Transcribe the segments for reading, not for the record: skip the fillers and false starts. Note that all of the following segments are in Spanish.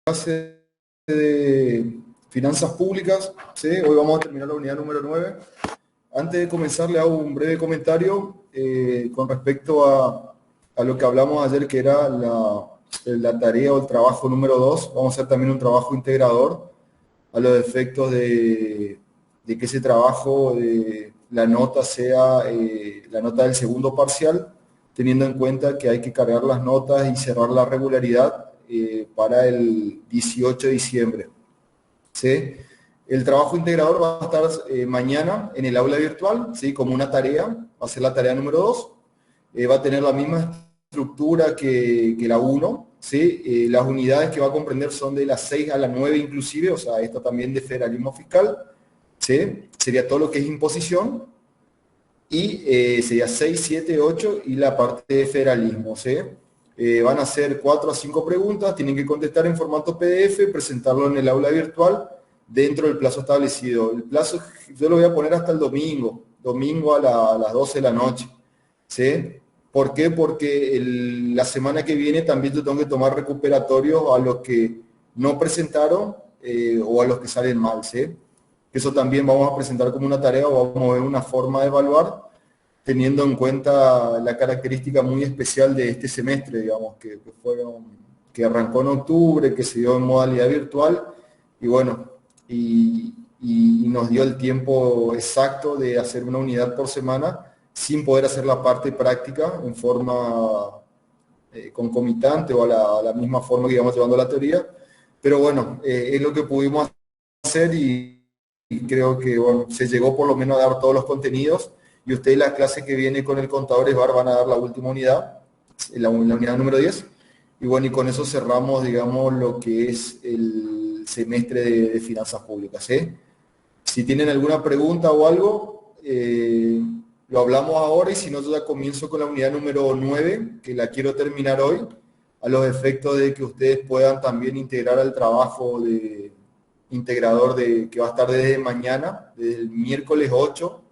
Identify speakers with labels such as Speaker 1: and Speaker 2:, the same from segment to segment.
Speaker 1: clase de finanzas públicas, ¿sí? Hoy vamos a terminar la unidad número 9. Antes de comenzar, le hago un breve comentario con respecto a lo que hablamos ayer, que era la tarea o el trabajo número 2. Vamos a hacer también un trabajo integrador a los efectos de que ese trabajo, la nota sea la nota del segundo parcial, teniendo en cuenta que hay que cargar las notas y cerrar la regularidad para el 18 de diciembre. ¿Sí? El trabajo integrador va a estar mañana en el aula virtual, ¿sí? Como una tarea, va a ser la tarea número 2. Va a tener la misma estructura que la 1, ¿sí? Las unidades que va a comprender son de las 6 a las 9 inclusive, o sea, esto también de federalismo fiscal, ¿sí? Sería todo lo que es imposición, y sería 6, 7, 8 y la parte de federalismo, ¿sí? Van a ser 4 a 5 preguntas, tienen que contestar en formato PDF, presentarlo en el aula virtual dentro del plazo establecido. El plazo yo lo voy a poner hasta el domingo a las 12 de la noche, ¿sí? ¿Por qué? Porque la semana que viene también yo tengo que tomar recuperatorios a los que no presentaron o a los que salen mal, ¿sí? Eso también vamos a presentar como una tarea o vamos a ver una forma de evaluar teniendo en cuenta la característica muy especial de este semestre, digamos, que arrancó en octubre, que se dio en modalidad virtual, y bueno, y nos dio el tiempo exacto de hacer una unidad por semana sin poder hacer la parte práctica en forma concomitante o a la misma forma que íbamos llevando la teoría, pero bueno, es lo que pudimos hacer y creo que bueno, se llegó por lo menos a dar todos los contenidos y ustedes la clase que viene con el contador ESBAR van a dar la última unidad, la unidad número 10, y bueno, y con eso cerramos, digamos, lo que es el semestre de finanzas públicas, ¿eh? Si tienen alguna pregunta o algo, lo hablamos ahora y si no, yo ya comienzo con la unidad número 9, que la quiero terminar hoy, a los efectos de que ustedes puedan también integrar al trabajo de integrador que va a estar desde mañana, desde el miércoles 8,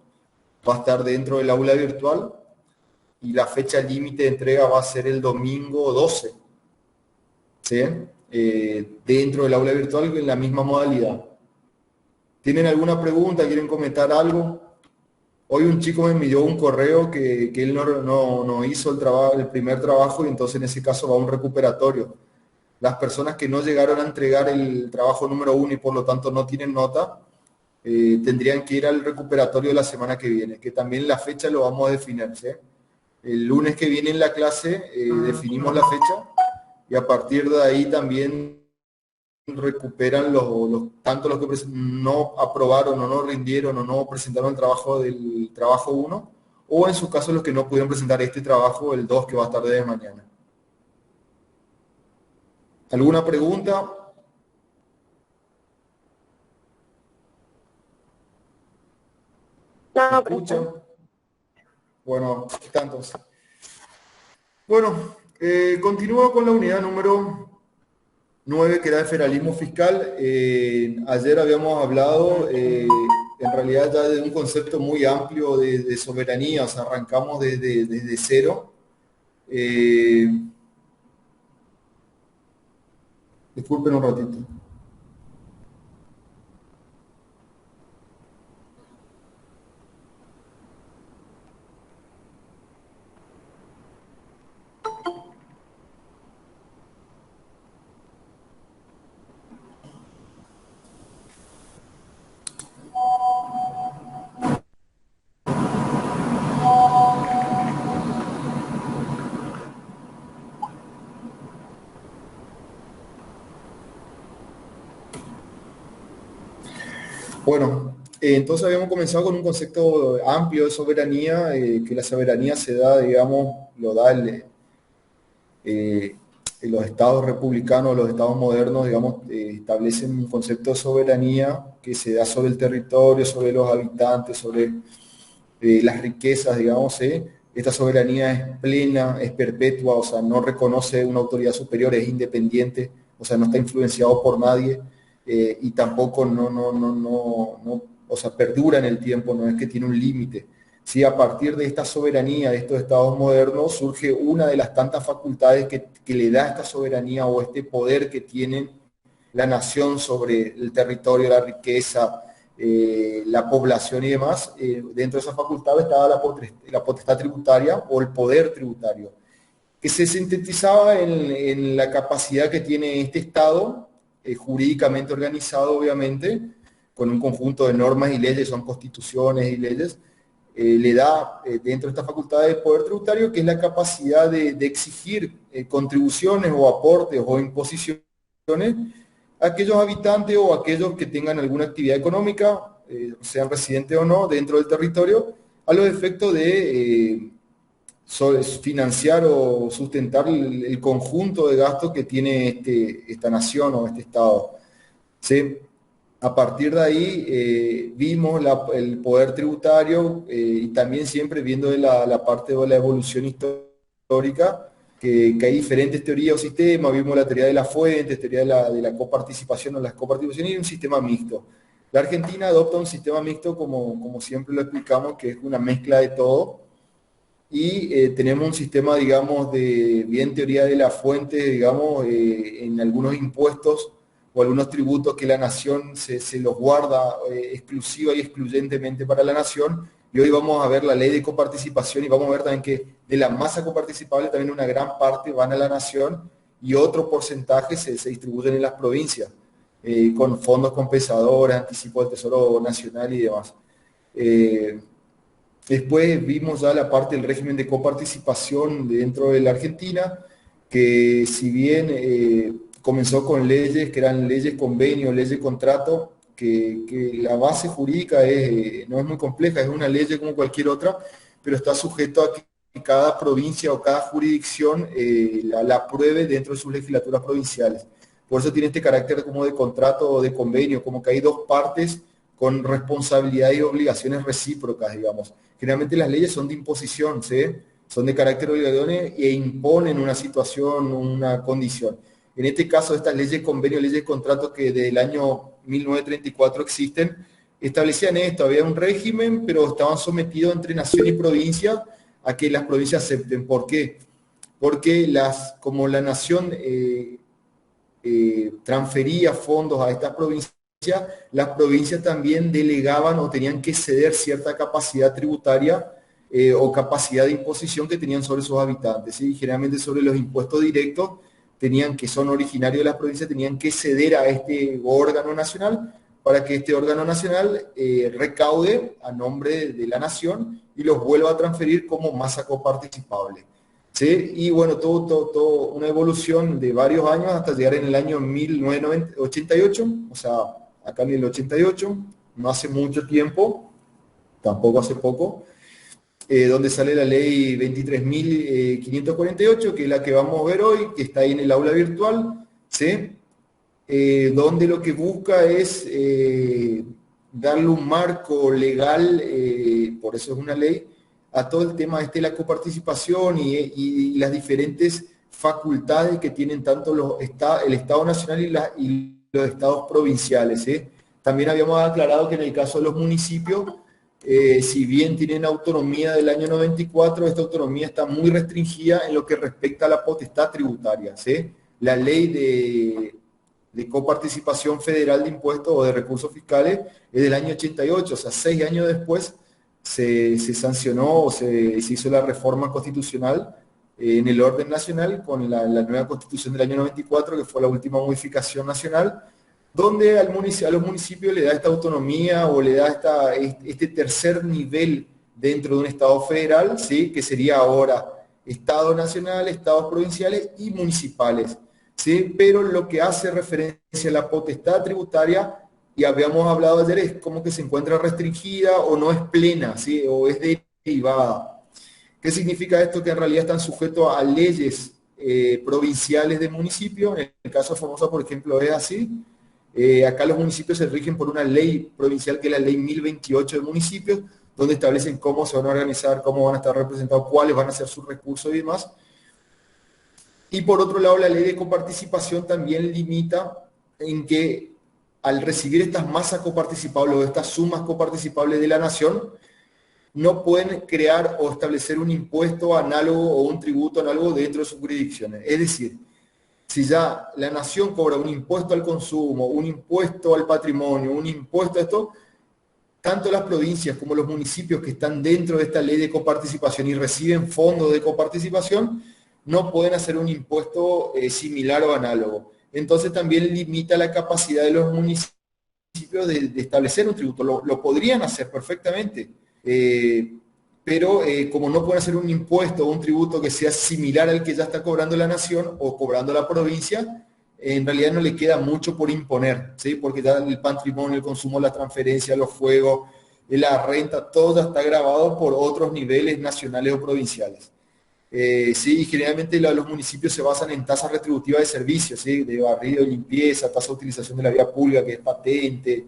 Speaker 1: va a estar dentro del aula virtual y la fecha límite de entrega va a ser el domingo 12, ¿sí? Dentro del aula virtual en la misma modalidad. ¿Tienen alguna pregunta? ¿Quieren comentar algo? Hoy un chico me envió un correo que él no hizo el primer trabajo y entonces en ese caso va a un recuperatorio. Las personas que no llegaron a entregar el trabajo número 1 y por lo tanto no tienen nota, tendrían que ir al recuperatorio la semana que viene, que también la fecha lo vamos a definir, ¿sí? El lunes que viene en la clase definimos la fecha y a partir de ahí también recuperan tanto los que no aprobaron o no rindieron o no presentaron el trabajo del trabajo 1 o en su caso los que no pudieron presentar este trabajo, el 2 que va a estar desde mañana. ¿Alguna pregunta? ¿Me
Speaker 2: No,
Speaker 1: escuchan?
Speaker 2: profe.
Speaker 1: Bueno, tantos. Bueno, continúo con la unidad número 9, que era el federalismo fiscal. Ayer habíamos hablado, en realidad ya de un concepto muy amplio de soberanía, o sea, arrancamos desde cero. Disculpen un ratito. Bueno, entonces habíamos comenzado con un concepto amplio de soberanía, que la soberanía se da, digamos, lo da los estados republicanos, los estados modernos, digamos, establecen un concepto de soberanía que se da sobre el territorio, sobre los habitantes, sobre las riquezas, digamos. Esta soberanía es plena, es perpetua, o sea, no reconoce una autoridad superior, es independiente, o sea, no está influenciado por nadie y tampoco o sea, perdura en el tiempo, no es que tiene un límite. Sí, a partir de esta soberanía de estos estados modernos surge una de las tantas facultades que le da esta soberanía o este poder que tienen la nación sobre el territorio, la riqueza, la población y demás. Dentro de esa facultad estaba la potestad tributaria o el poder tributario, que se sintetizaba en la capacidad que tiene este Estado, jurídicamente organizado obviamente, con un conjunto de normas y leyes, son constituciones y leyes, le da dentro de esta facultad de poder tributario, que es la capacidad de exigir contribuciones o aportes o imposiciones a aquellos habitantes o aquellos que tengan alguna actividad económica, sean residentes o no, dentro del territorio, a los efectos de financiar o sustentar el conjunto de gastos que tiene esta nación o este Estado. ¿Sí? A partir de ahí vimos el poder tributario y también siempre viendo de la parte de la evolución histórica, que hay diferentes teorías o sistemas. Vimos la teoría de las fuentes, teoría de la coparticipación o las coparticipaciones, y un sistema mixto. La Argentina adopta un sistema mixto, como siempre lo explicamos, que es una mezcla de todo, y tenemos un sistema, digamos, de bien teoría de la fuente, digamos, en algunos impuestos o algunos tributos que la nación se los guarda exclusiva y excluyentemente para la nación. Y hoy vamos a ver la ley de coparticipación y vamos a ver también que de la masa coparticipable también una gran parte van a la nación y otro porcentaje se distribuyen en las provincias, con fondos compensadores, anticipo del Tesoro Nacional y demás. Después vimos ya la parte del régimen de coparticipación dentro de la Argentina, que si bien comenzó con leyes que eran leyes convenio, leyes contrato, que la base jurídica no es muy compleja, es una ley como cualquier otra, pero está sujeto a que cada provincia o cada jurisdicción la apruebe dentro de sus legislaturas provinciales. Por eso tiene este carácter como de contrato o de convenio, como que hay dos partes con responsabilidades y obligaciones recíprocas, digamos. Generalmente las leyes son de imposición, ¿sí? Son de carácter obligatorio e imponen una situación, una condición. En este caso, estas leyes de convenio, leyes de contrato que desde el año 1934 existen, establecían esto, había un régimen, pero estaban sometidos entre nación y provincia a que las provincias acepten. ¿Por qué? Porque como la nación transfería fondos a estas provincias, las provincias también delegaban o tenían que ceder cierta capacidad tributaria o capacidad de imposición que tenían sobre sus habitantes. ¿Sí? Generalmente sobre los impuestos directos, que son originarios de las provincias, tenían que ceder a este órgano nacional para que este órgano nacional recaude a nombre de la nación y los vuelva a transferir como masa coparticipable. ¿Sí? Y bueno, todo una evolución de varios años hasta llegar en el año 1988, o sea, acá en el 88, no hace mucho tiempo, tampoco hace poco, donde sale la ley 23.548, que es la que vamos a ver hoy, que está ahí en el aula virtual, ¿sí? Donde lo que busca es darle un marco legal, por eso es una ley, a todo el tema de la coparticipación y las diferentes facultades que tienen tanto el Estado Nacional y los estados provinciales. También habíamos aclarado que en el caso de los municipios, si bien tienen autonomía del año 94, esta autonomía está muy restringida en lo que respecta a la potestad tributaria. ¿Sí? La ley de coparticipación federal de impuestos o de recursos fiscales es del año 88, o sea, 6 años después se sancionó o se hizo la reforma constitucional en el orden nacional con la nueva constitución del año 94, que fue la última modificación nacional, donde a los municipios le da esta autonomía o le da este tercer nivel dentro de un Estado federal, ¿sí? Que sería ahora Estado nacional, Estados provinciales y municipales. ¿Sí? Pero lo que hace referencia a la potestad tributaria, y habíamos hablado ayer, es como que se encuentra restringida o no es plena, ¿sí? O es derivada. ¿Qué significa esto? Que en realidad están sujetos a leyes provinciales de municipio. En el caso de Formosa, por ejemplo, es así. Acá los municipios se rigen por una ley provincial que es la ley 1028 de municipios, donde establecen cómo se van a organizar, cómo van a estar representados, cuáles van a ser sus recursos y demás. Y por otro lado, la ley de coparticipación también limita en que al recibir estas masas coparticipables o estas sumas coparticipables de la nación, no pueden crear o establecer un impuesto análogo o un tributo análogo dentro de sus jurisdicciones. Es decir, si ya la nación cobra un impuesto al consumo, un impuesto al patrimonio, un impuesto a esto, tanto las provincias como los municipios que están dentro de esta ley de coparticipación y reciben fondos de coparticipación, no pueden hacer un impuesto similar o análogo. Entonces también limita la capacidad de los municipios de establecer un tributo. Lo podrían hacer perfectamente, pero como no pueden hacer un impuesto o un tributo que sea similar al que ya está cobrando la nación o cobrando la provincia, en realidad no le queda mucho por imponer, ¿sí? Porque ya el patrimonio, el consumo, la transferencia, los fuegos, la renta, todo ya está grabado por otros niveles nacionales o provinciales. Sí, y generalmente los municipios se basan en tasas retributivas de servicios, ¿sí? De barrido y limpieza, tasa de utilización de la vía pública, que es patente,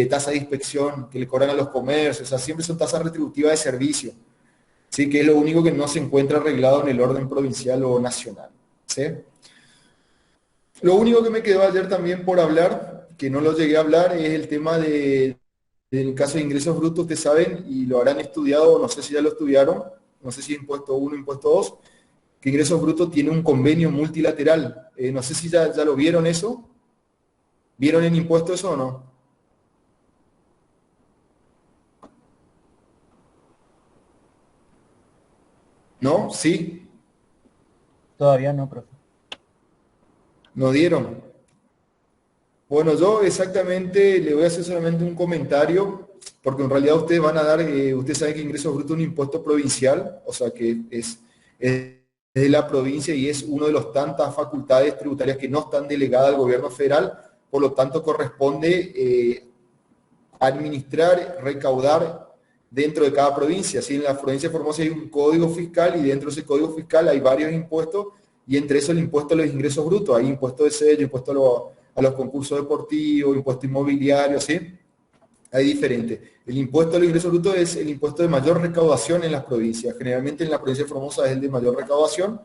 Speaker 1: tasa de inspección que le cobran a los comercios, o sea, siempre son tasas retributivas de servicio, ¿sí? Que es lo único que no se encuentra arreglado en el orden provincial o nacional, ¿sí? Lo único que me quedó ayer también por hablar, que no lo llegué a hablar, es el tema del caso de ingresos brutos, ustedes saben, y lo habrán estudiado, no sé si ya lo estudiaron, no sé si impuesto 1, impuesto 2, que ingresos brutos tiene un convenio multilateral. No sé si ya lo vieron eso. ¿Vieron en impuesto eso o no? ¿No? ¿Sí?
Speaker 2: Todavía no, profe.
Speaker 1: ¿No dieron? Bueno, yo exactamente le voy a hacer solamente un comentario, porque en realidad ustedes van a dar, ustedes saben que ingresos brutos es un impuesto provincial, o sea que es de la provincia y es uno de los tantas facultades tributarias que no están delegadas al gobierno federal, por lo tanto corresponde administrar, recaudar dentro de cada provincia. Así en la provincia de Formosa hay un código fiscal y dentro de ese código fiscal hay varios impuestos y entre eso el impuesto a los ingresos brutos. Hay impuesto de sello, impuesto a los concursos deportivos, impuesto inmobiliario, ¿sí? Hay diferentes. El impuesto a los ingresos brutos es el impuesto de mayor recaudación en las provincias. Generalmente en la provincia de Formosa es el de mayor recaudación.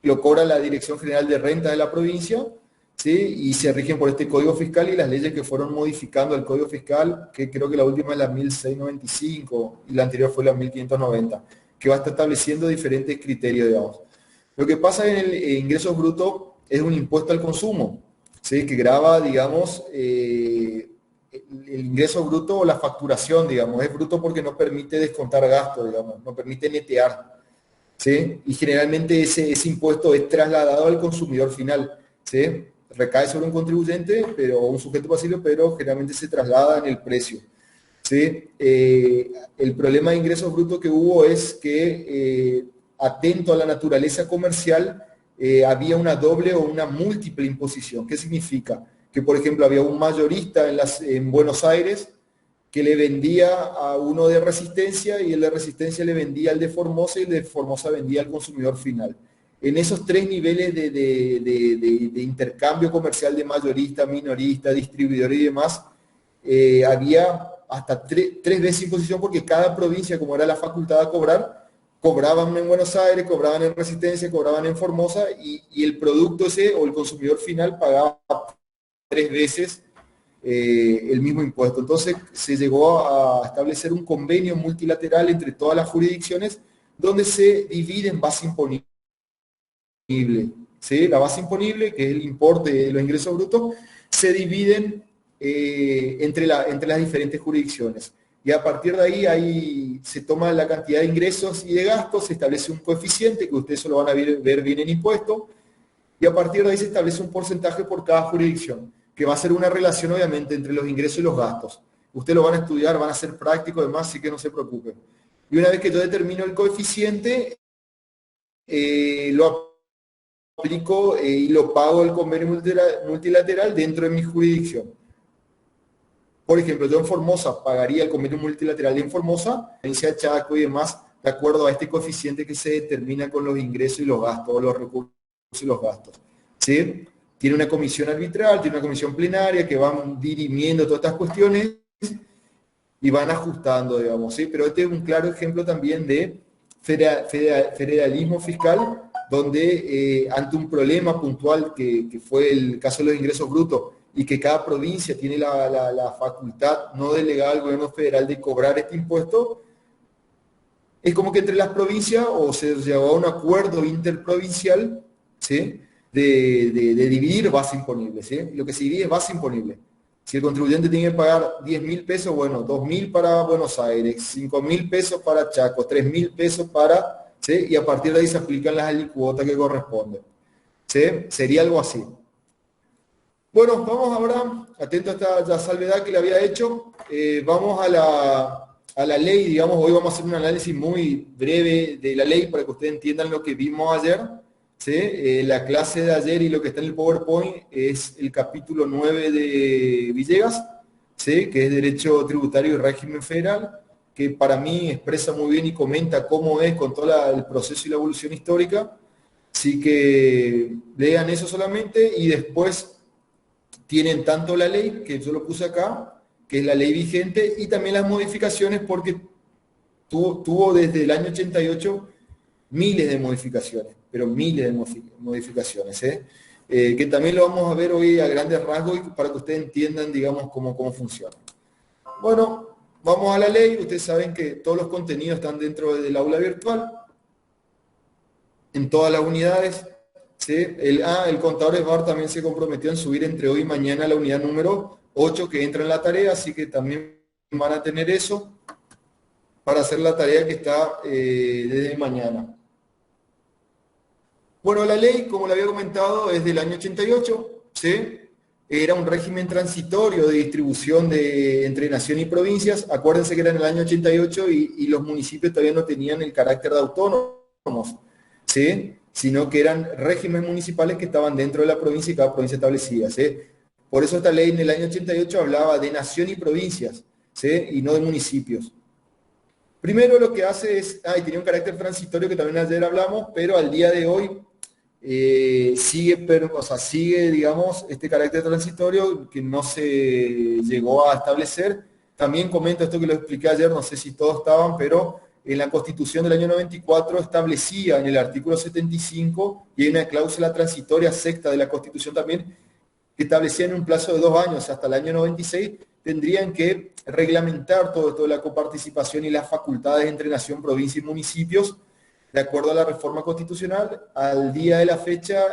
Speaker 1: Lo cobra la Dirección General de Renta de la provincia, ¿sí? Y se rigen por este código fiscal y las leyes que fueron modificando el código fiscal, que creo que la última es la 1695 y la anterior fue la 1590, que va a estar estableciendo diferentes criterios, digamos. Lo que pasa en el ingreso bruto es un impuesto al consumo, ¿sí? Que grava, digamos, el ingreso bruto o la facturación, digamos. Es bruto porque no permite descontar gastos, digamos, no permite netear. ¿Sí? Y generalmente ese impuesto es trasladado al consumidor final, ¿sí? Recae sobre un contribuyente pero, o un sujeto pasivo, pero generalmente se traslada en el precio, ¿sí? El problema de ingresos brutos que hubo es que, atento a la naturaleza comercial, había una doble o una múltiple imposición. ¿Qué significa? Que, por ejemplo, había un mayorista en Buenos Aires que le vendía a uno de Resistencia y el de Resistencia le vendía al de Formosa y el de Formosa vendía al consumidor final. En esos tres niveles de intercambio comercial de mayorista, minorista, distribuidor y demás, había hasta tres veces imposición porque cada provincia, como era la facultad a cobrar, cobraban en Buenos Aires, cobraban en Resistencia, cobraban en Formosa y el producto ese o el consumidor final pagaba tres veces el mismo impuesto. Entonces se llegó a establecer un convenio multilateral entre todas las jurisdicciones donde se divide en base imponible. ¿Sí? La base imponible, que es el importe de los ingresos brutos, se dividen entre las diferentes jurisdicciones. Y a partir de ahí se toma la cantidad de ingresos y de gastos, se establece un coeficiente, que ustedes solo van a ver bien en impuesto, y a partir de ahí se establece un porcentaje por cada jurisdicción, que va a ser una relación obviamente entre los ingresos y los gastos. Ustedes lo van a estudiar, van a ser prácticos además, así que no se preocupen. Y una vez que yo determino el coeficiente, lo aplico y lo pago el convenio multilateral dentro de mi jurisdicción. Por ejemplo, yo en Formosa pagaría el convenio multilateral en Formosa, provincia de Chaco y demás, de acuerdo a este coeficiente que se determina con los ingresos y los gastos, los recursos y los gastos. ¿Sí? Tiene una comisión arbitral, tiene una comisión plenaria que van dirimiendo todas estas cuestiones y van ajustando, digamos, ¿sí? Pero este es un claro ejemplo también de federalismo fiscal, donde ante un problema puntual que fue el caso de los ingresos brutos y que cada provincia tiene la facultad no delegada al gobierno federal de cobrar este impuesto, es como que entre las provincias o se llegó a un acuerdo interprovincial, ¿sí? de dividir base imponible, ¿sí? Lo que se divide es base imponible. Si el contribuyente tiene que pagar 10.000 pesos, bueno, 2.000 para Buenos Aires, 5.000 pesos para Chaco, 3.000 pesos para, ¿sí? Y a partir de ahí se aplican las alícuotas que corresponden, ¿sí? Sería algo así. Bueno, vamos ahora, atento a esta salvedad que le había hecho, vamos a la ley, digamos, hoy vamos a hacer un análisis muy breve de la ley para que ustedes entiendan lo que vimos ayer, ¿sí? La clase de ayer y lo que está en el PowerPoint es el capítulo 9 de Villegas, ¿sí? Que es Derecho Tributario y Régimen Federal, que para mí expresa muy bien y comenta cómo es con todo el proceso y la evolución histórica, así que lean eso solamente y después tienen tanto la ley, que yo lo puse acá, que es la ley vigente, y también las modificaciones, porque tuvo desde el año 88 miles de modificaciones, pero miles de modificaciones, que también lo vamos a ver hoy a grandes rasgos para que ustedes entiendan, digamos, cómo funciona. Bueno, vamos a la ley. Ustedes saben que todos los contenidos están dentro del aula virtual, en todas las unidades. ¿Sí? El contador Esbar también se comprometió en subir entre hoy y mañana la unidad número 8 que entra en la tarea, así que también van a tener eso para hacer la tarea que está desde mañana. Bueno, la ley, como le había comentado, es del año 88, ¿sí? Era un régimen transitorio de distribución entre nación y provincias. Acuérdense que era en el año 88 y los municipios todavía no tenían el carácter de autónomos, ¿sí? Sino que eran regímenes municipales que estaban dentro de la provincia y cada provincia establecía, ¿sí? Por eso esta ley en el año 88 hablaba de nación y provincias, ¿sí? Y no de municipios. Primero lo que hace es, y tenía un carácter transitorio que también ayer hablamos, pero al día de hoy sigue, digamos, este carácter transitorio que no se llegó a establecer. También comento esto que lo expliqué ayer, no sé si todos estaban, pero en la Constitución del año 94 establecía en el artículo 75, y hay una cláusula transitoria sexta de la Constitución también, que establecía en un plazo de 2 años, hasta el año 96, tendrían que reglamentar todo esto de la coparticipación y las facultades entre nación, provincia y municipios, de acuerdo a la reforma constitucional. Al día de la fecha,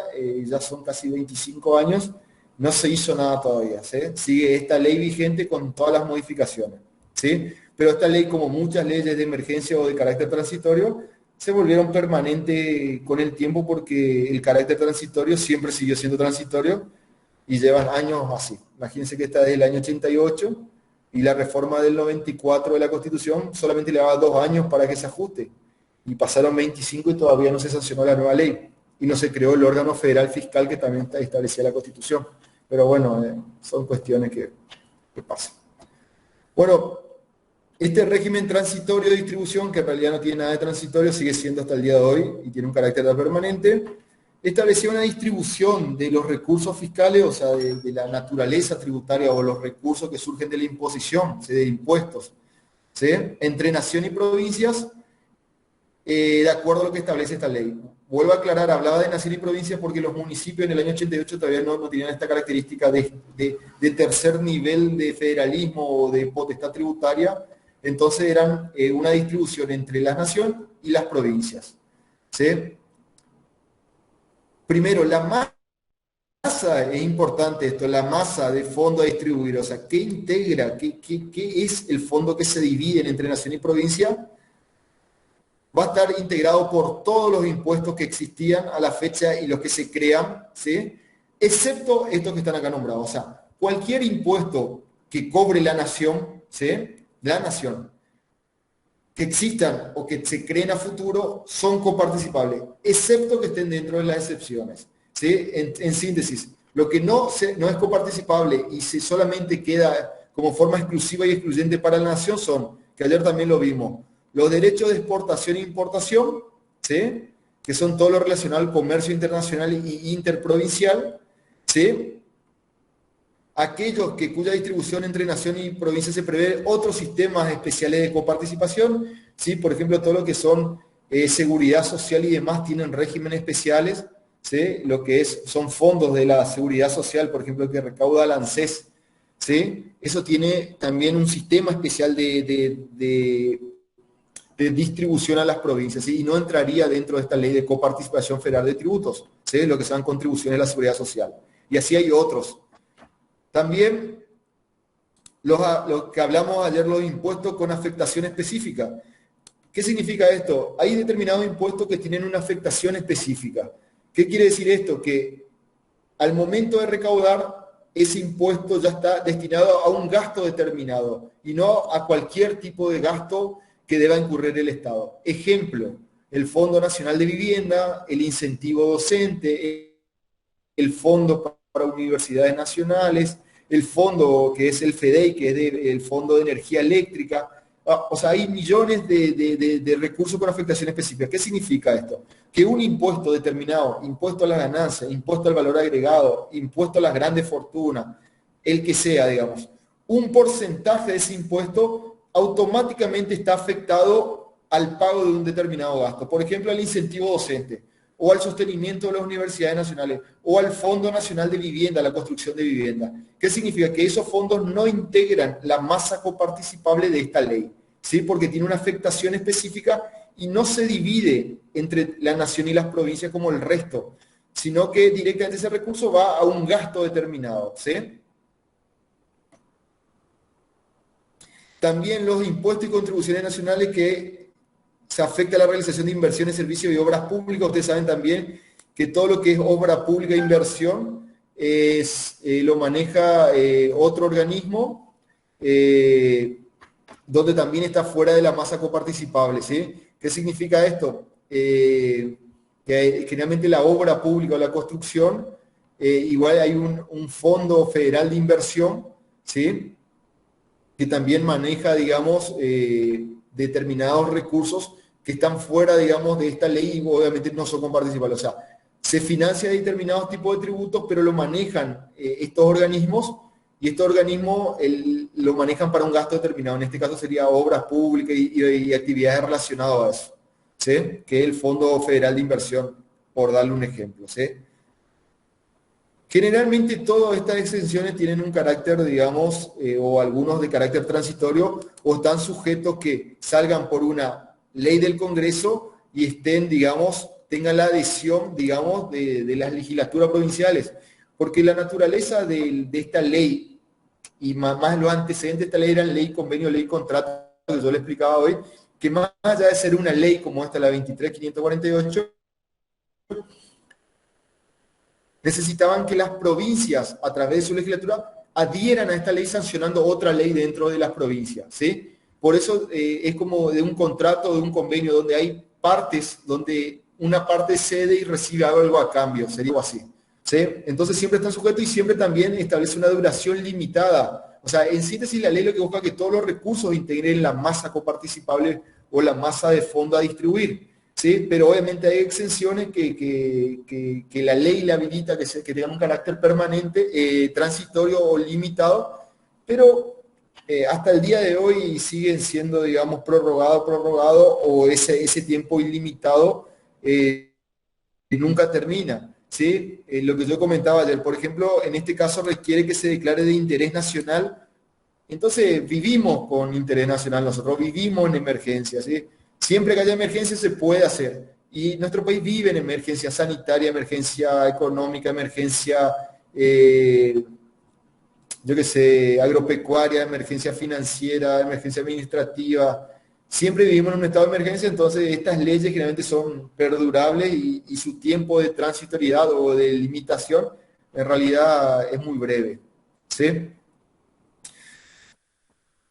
Speaker 1: ya son casi 25 años, no se hizo nada todavía, ¿sí? Sigue esta ley vigente con todas las modificaciones, ¿sí? Pero esta ley, como muchas leyes de emergencia o de carácter transitorio, se volvieron permanentes con el tiempo porque el carácter transitorio siempre siguió siendo transitorio y llevan años así. Imagínense que esta es del año 88 y la reforma del 94 de la Constitución solamente le daba 2 años para que se ajuste. Y pasaron 25 y todavía no se sancionó la nueva ley. Y no se creó el órgano federal fiscal que también establecía la Constitución. Pero bueno, son cuestiones que pasan. Bueno, este régimen transitorio de distribución, que en realidad no tiene nada de transitorio, sigue siendo hasta el día de hoy y tiene un carácter permanente, establecía una distribución de los recursos fiscales, o sea, de la naturaleza tributaria o los recursos que surgen de la imposición, ¿sí? De impuestos, ¿sí? Entre nación y provincias, de acuerdo a lo que establece esta ley. Vuelvo a aclarar, hablaba de nación y provincia porque los municipios en el año 88 todavía no tenían esta característica de tercer nivel de federalismo o de potestad tributaria, entonces eran una distribución entre la nación y las provincias, ¿sí? Primero, la masa, es importante esto, la masa de fondo a distribuir, o sea, ¿qué integra? ¿Qué es el fondo que se divide entre nación y provincia? Va a estar integrado por todos los impuestos que existían a la fecha y los que se crean, ¿sí? Excepto estos que están acá nombrados. O sea, cualquier impuesto que cobre la nación, ¿sí? La nación, que existan o que se creen a futuro, son coparticipables, excepto que estén dentro de las excepciones, ¿sí? En síntesis, lo que no es coparticipable y solamente queda como forma exclusiva y excluyente para la nación son, que ayer también lo vimos, los derechos de exportación e importación, ¿sí? Que son todo lo relacionado al comercio internacional y interprovincial, ¿sí? Aquellos cuya distribución entre nación y provincia se prevé otros sistemas especiales de coparticipación, ¿sí? Por ejemplo, todo lo que son seguridad social y demás tienen regímenes especiales, ¿sí? Lo que son fondos de la seguridad social, por ejemplo, que recauda la ANSES, ¿sí? Eso tiene también un sistema especial de distribución a las provincias, ¿sí? Y no entraría dentro de esta ley de coparticipación federal de tributos, ¿sí? Lo que son contribuciones a la seguridad social. Y así hay otros. También los que hablamos ayer, los impuestos con afectación específica. ¿Qué significa esto? Hay determinados impuestos que tienen una afectación específica. ¿Qué quiere decir esto? Que al momento de recaudar, ese impuesto ya está destinado a un gasto determinado y no a cualquier tipo de gasto que deba incurrir el Estado. Ejemplo, el Fondo Nacional de Vivienda, el incentivo docente, el Fondo para Universidades Nacionales, el fondo que es el FEDEI, que es el Fondo de Energía Eléctrica. O sea, hay millones de recursos con afectación específica. ¿Qué significa esto? Que un impuesto determinado, impuesto a la ganancia, impuesto al valor agregado, impuesto a las grandes fortunas, el que sea, digamos, un porcentaje de ese impuesto automáticamente está afectado al pago de un determinado gasto. Por ejemplo, al incentivo docente, o al sostenimiento de las universidades nacionales, o al Fondo Nacional de Vivienda, la construcción de vivienda. ¿Qué significa? Que esos fondos no integran la masa coparticipable de esta ley, ¿sí? Porque tiene una afectación específica y no se divide entre la nación y las provincias como el resto, sino que directamente ese recurso va a un gasto determinado, ¿sí? También los impuestos y contribuciones nacionales que se afecta a la realización de inversiones, servicios y obras públicas. Ustedes saben también que todo lo que es obra pública e inversión lo maneja otro organismo donde también está fuera de la masa coparticipable, ¿sí? ¿Qué significa esto? Que generalmente la obra pública o la construcción, igual hay un fondo federal de inversión, ¿sí? Que también maneja, digamos, determinados recursos que están fuera, digamos, de esta ley y obviamente no son comparticipables. O sea, se financia determinados tipos de tributos, pero lo manejan estos organismos y estos organismos lo manejan para un gasto determinado. En este caso sería obras públicas y actividades relacionadas a eso, ¿sí? Que es el Fondo Federal de Inversión, por darle un ejemplo, ¿sí? Generalmente todas estas exenciones tienen un carácter, digamos, o algunos de carácter transitorio, o están sujetos que salgan por una ley del Congreso y estén, digamos, tengan la adhesión, digamos, de las legislaturas provinciales. Porque la naturaleza de esta ley, y más los antecedentes de esta ley eran ley, convenio, ley, contrato, que yo le explicaba hoy, que más allá de ser una ley como esta, la 23.548, necesitaban que las provincias, a través de su legislatura, adhieran a esta ley sancionando otra ley dentro de las provincias, ¿sí? Por eso es como de un contrato, de un convenio, donde hay partes, donde una parte cede y recibe algo a cambio, sería algo así, ¿sí? Entonces siempre están sujetos y siempre también establece una duración limitada. O sea, en síntesis, la ley lo que busca es que todos los recursos integren la masa coparticipable o la masa de fondo a distribuir. ¿Sí? Pero obviamente hay exenciones que la ley le habilita que tengan un carácter permanente, transitorio o limitado, pero hasta el día de hoy siguen siendo, digamos, prorrogado o ese tiempo ilimitado nunca termina. ¿Sí? Lo que yo comentaba ayer, por ejemplo, en este caso requiere que se declare de interés nacional. Entonces vivimos con interés nacional, nosotros vivimos en emergencia, ¿sí? Siempre que haya emergencia se puede hacer. Y nuestro país vive en emergencia sanitaria, emergencia económica, emergencia, yo qué sé, agropecuaria, emergencia financiera, emergencia administrativa. Siempre vivimos en un estado de emergencia, entonces estas leyes generalmente son perdurables y su tiempo de transitoriedad o de limitación en realidad es muy breve, ¿sí?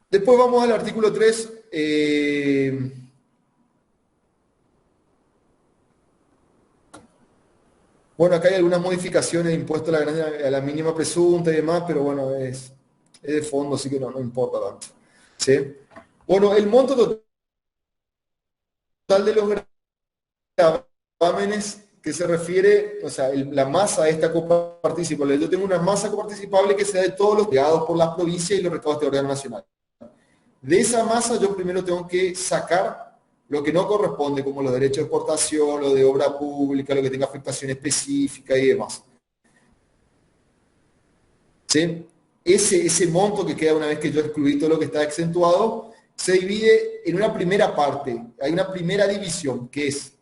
Speaker 1: Después vamos al artículo 3. Bueno, acá hay algunas modificaciones de impuesto a la mínima presunta y demás, pero bueno, es de fondo, así que no importa tanto, ¿sí? Bueno, el monto total de los gravámenes que se refiere, o sea, la masa de esta coparticipable. Yo tengo una masa coparticipable que sea de todos los pagados por las provincias y los recaudos de órgano nacional. De esa masa yo primero tengo que sacar lo que no corresponde, como los derechos de exportación, lo de obra pública, lo que tenga afectación específica y demás. ¿Sí? Ese monto que queda una vez que yo excluí todo lo que está exentuado, se divide en una primera parte. Hay una primera división, que es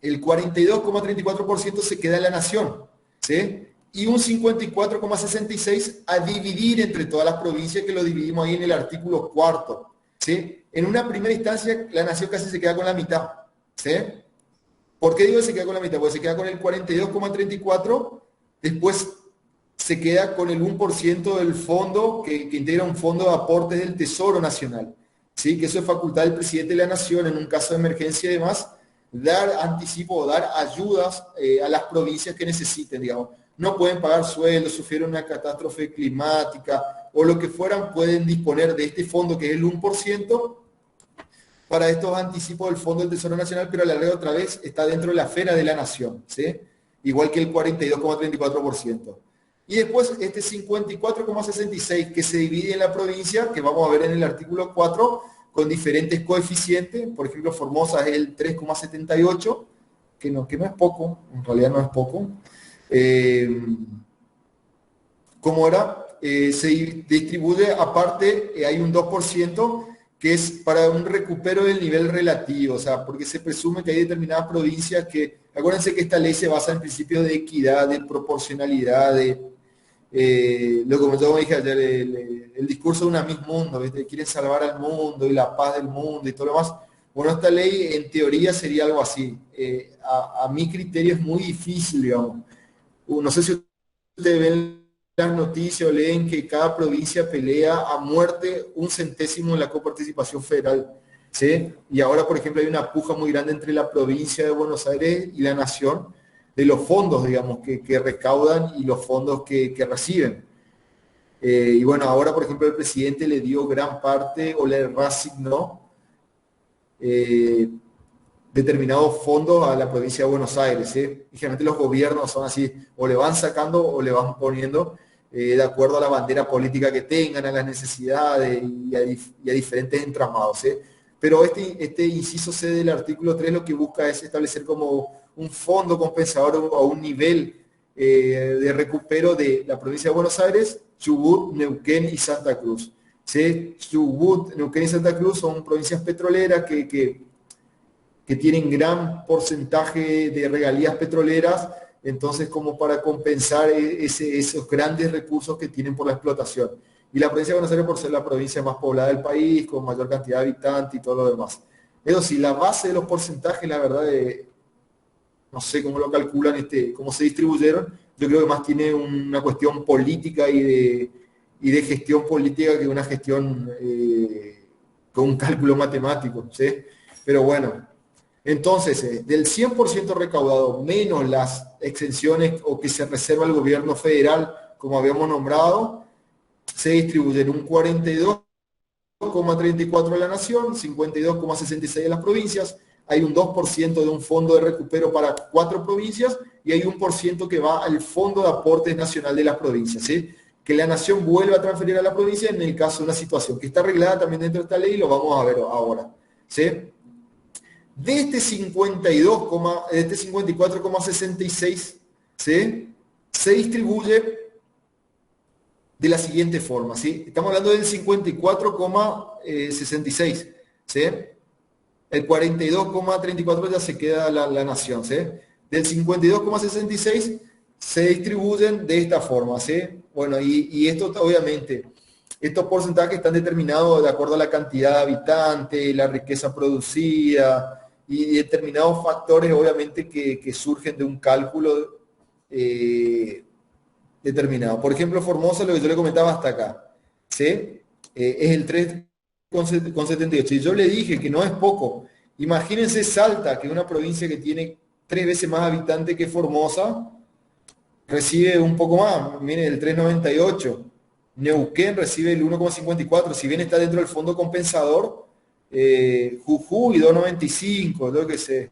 Speaker 1: el 42,34% se queda en la nación, ¿sí? Y un 54,66% a dividir entre todas las provincias, que lo dividimos ahí en el artículo cuarto, ¿sí? En una primera instancia, la nación casi se queda con la mitad, ¿sí? ¿Por qué digo que se queda con la mitad? Porque se queda con el 42,34%, después se queda con el 1% del fondo que integra un fondo de aportes del Tesoro Nacional, ¿sí? Que eso es facultad del presidente de la Nación en un caso de emergencia y demás, dar anticipo o dar ayudas a las provincias que necesiten, digamos. No pueden pagar sueldos, sufrieron una catástrofe climática o lo que fueran, pueden disponer de este fondo que es el 1% para estos anticipos del Fondo del Tesoro Nacional, pero la red otra vez está dentro de la esfera de la nación, ¿sí? Igual que el 42,34%. Y después este 54,66% que se divide en la provincia, que vamos a ver en el artículo 4, con diferentes coeficientes. Por ejemplo, Formosa es el 3,78, que no es poco, en realidad no es poco. ¿Cómo era? Se distribuye aparte, hay un 2% que es para un recupero del nivel relativo, o sea, porque se presume que hay determinadas provincias que, acuérdense que esta ley se basa en principios de equidad, de proporcionalidad, lo que yo dije ayer, el discurso de una misma mundo, ¿viste? Quieren salvar al mundo y la paz del mundo y todo lo demás. Bueno, esta ley en teoría sería algo así. A mi criterio es muy difícil, digamos. No sé si ustedes ven las noticias o leen que cada provincia pelea a muerte un centésimo en la coparticipación federal, ¿sí? Y ahora, por ejemplo, hay una puja muy grande entre la provincia de Buenos Aires y la nación de los fondos, digamos, que recaudan y los fondos que reciben. Y bueno, ahora, por ejemplo, el presidente le dio gran parte o le reasignó determinados fondos a la provincia de Buenos Aires, ¿sí? Y generalmente los gobiernos son así, o le van sacando o le van poniendo de acuerdo a la bandera política que tengan, a las necesidades y a diferentes entramados, ¿sí? Pero este inciso C del artículo 3 lo que busca es establecer como un fondo compensador o un nivel de recupero de la provincia de Buenos Aires, Chubut, Neuquén y Santa Cruz, ¿sí? Chubut, Neuquén y Santa Cruz son provincias petroleras que tienen gran porcentaje de regalías petroleras, entonces como para compensar esos grandes recursos que tienen por la explotación. Y la provincia de Buenos Aires por ser la provincia más poblada del país, con mayor cantidad de habitantes y todo lo demás. Eso sí, la base de los porcentajes, la verdad, no sé cómo lo calculan, cómo se distribuyeron, yo creo que más tiene una cuestión política y de gestión política que una gestión con un cálculo matemático, ¿sí? Pero bueno, entonces, del 100% recaudado menos las exenciones o que se reserva el gobierno federal, como habíamos nombrado, se distribuyen un 42,34% a la nación, 52,66% a las provincias, hay un 2% de un fondo de recupero para 4 provincias y hay 1% que va al Fondo de Aportes Nacional de las provincias, ¿sí? Que la nación vuelva a transferir a la provincia en el caso de una situación que está arreglada también dentro de esta ley y lo vamos a ver ahora, ¿sí? De este 54,66, ¿sí? Se distribuye de la siguiente forma, ¿sí? Estamos hablando del 54,66, ¿sí? El 42,34 ya se queda la nación, ¿sí? Del 52,66 se distribuyen de esta forma, ¿sí? Bueno, y esto obviamente, estos porcentajes están determinados de acuerdo a la cantidad de habitantes, la riqueza producida y determinados factores obviamente que surgen de un cálculo determinado. Por ejemplo, Formosa, lo que yo le comentaba hasta acá, ¿sí? Es el 3,78. Y yo le dije que no es poco. Imagínense Salta, que es una provincia que tiene 3 veces más habitantes que Formosa, recibe un poco más, mire, el 3,98. Neuquén recibe el 1,54, si bien está dentro del fondo compensador, Jujuy 2,95, yo qué sé.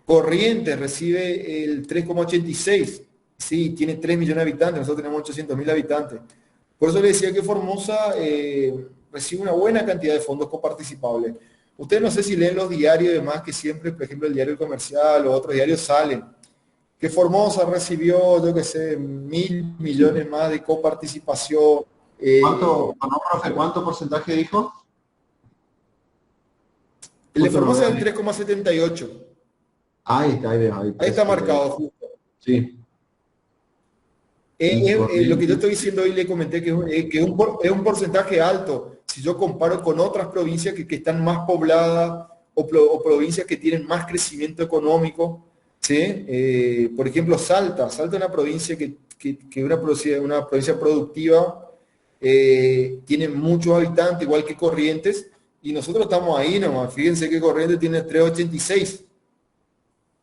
Speaker 1: Corrientes recibe el 3,86, sí, tiene 3 millones de habitantes, nosotros tenemos 800.000 habitantes. Por eso le decía que Formosa recibe una buena cantidad de fondos coparticipables. Ustedes no sé si leen los diarios y demás, que siempre, por ejemplo, el diario Comercial o otros diarios salen, que Formosa recibió, yo qué sé, 1.000 millones más de coparticipación.
Speaker 3: No, profe, ¿cuánto porcentaje dijo?
Speaker 1: El de
Speaker 3: Justo no lo
Speaker 1: Formosa
Speaker 3: veo
Speaker 1: es el
Speaker 3: ahí.
Speaker 1: 3,78.
Speaker 3: Ahí veo,
Speaker 1: Ahí está marcado justo.
Speaker 3: Sí.
Speaker 1: Lo que yo estoy diciendo hoy le comenté que es un porcentaje alto. Si yo comparo con otras provincias que están más pobladas o provincias que tienen más crecimiento económico, ¿sí? Por ejemplo, Salta es una provincia que una provincia productiva, tiene muchos habitantes, igual que Corrientes, y nosotros estamos ahí nomás. Fíjense que Corrientes tiene 386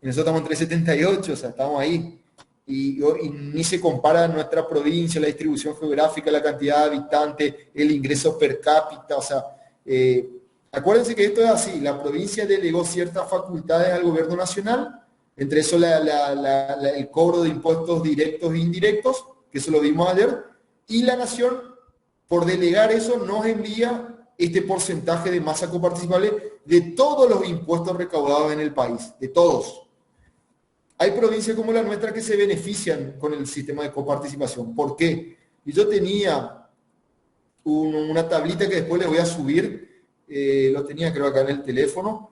Speaker 1: y nosotros estamos en 378, o sea, estamos ahí. Y ni se compara nuestra provincia, la distribución geográfica, la cantidad de habitantes, el ingreso per cápita, o sea, acuérdense que esto es así, la provincia delegó ciertas facultades al gobierno nacional, entre eso el cobro de impuestos directos e indirectos, que eso lo vimos ayer, y la nación, por delegar eso, nos envía este porcentaje de masa coparticipable de todos los impuestos recaudados en el país, de todos. Hay provincias como la nuestra que se benefician con el sistema de coparticipación. ¿Por qué? Y yo tenía una tablita que después les voy a subir, lo tenía creo acá en el teléfono,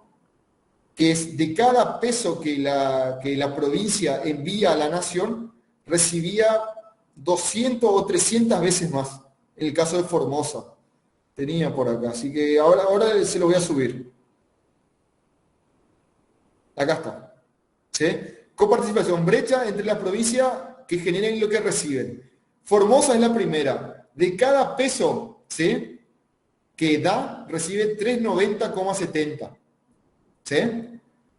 Speaker 1: que es de cada peso que la provincia envía a la nación, recibía 200 o 300 veces más, en el caso de Formosa. Tenía por acá, así que ahora se lo voy a subir. Acá está. ¿Sí? Coparticipación, brecha entre las provincias que generan lo que reciben. Formosa es la primera. De cada peso, ¿sí?, que da, recibe 390,70. ¿Sí?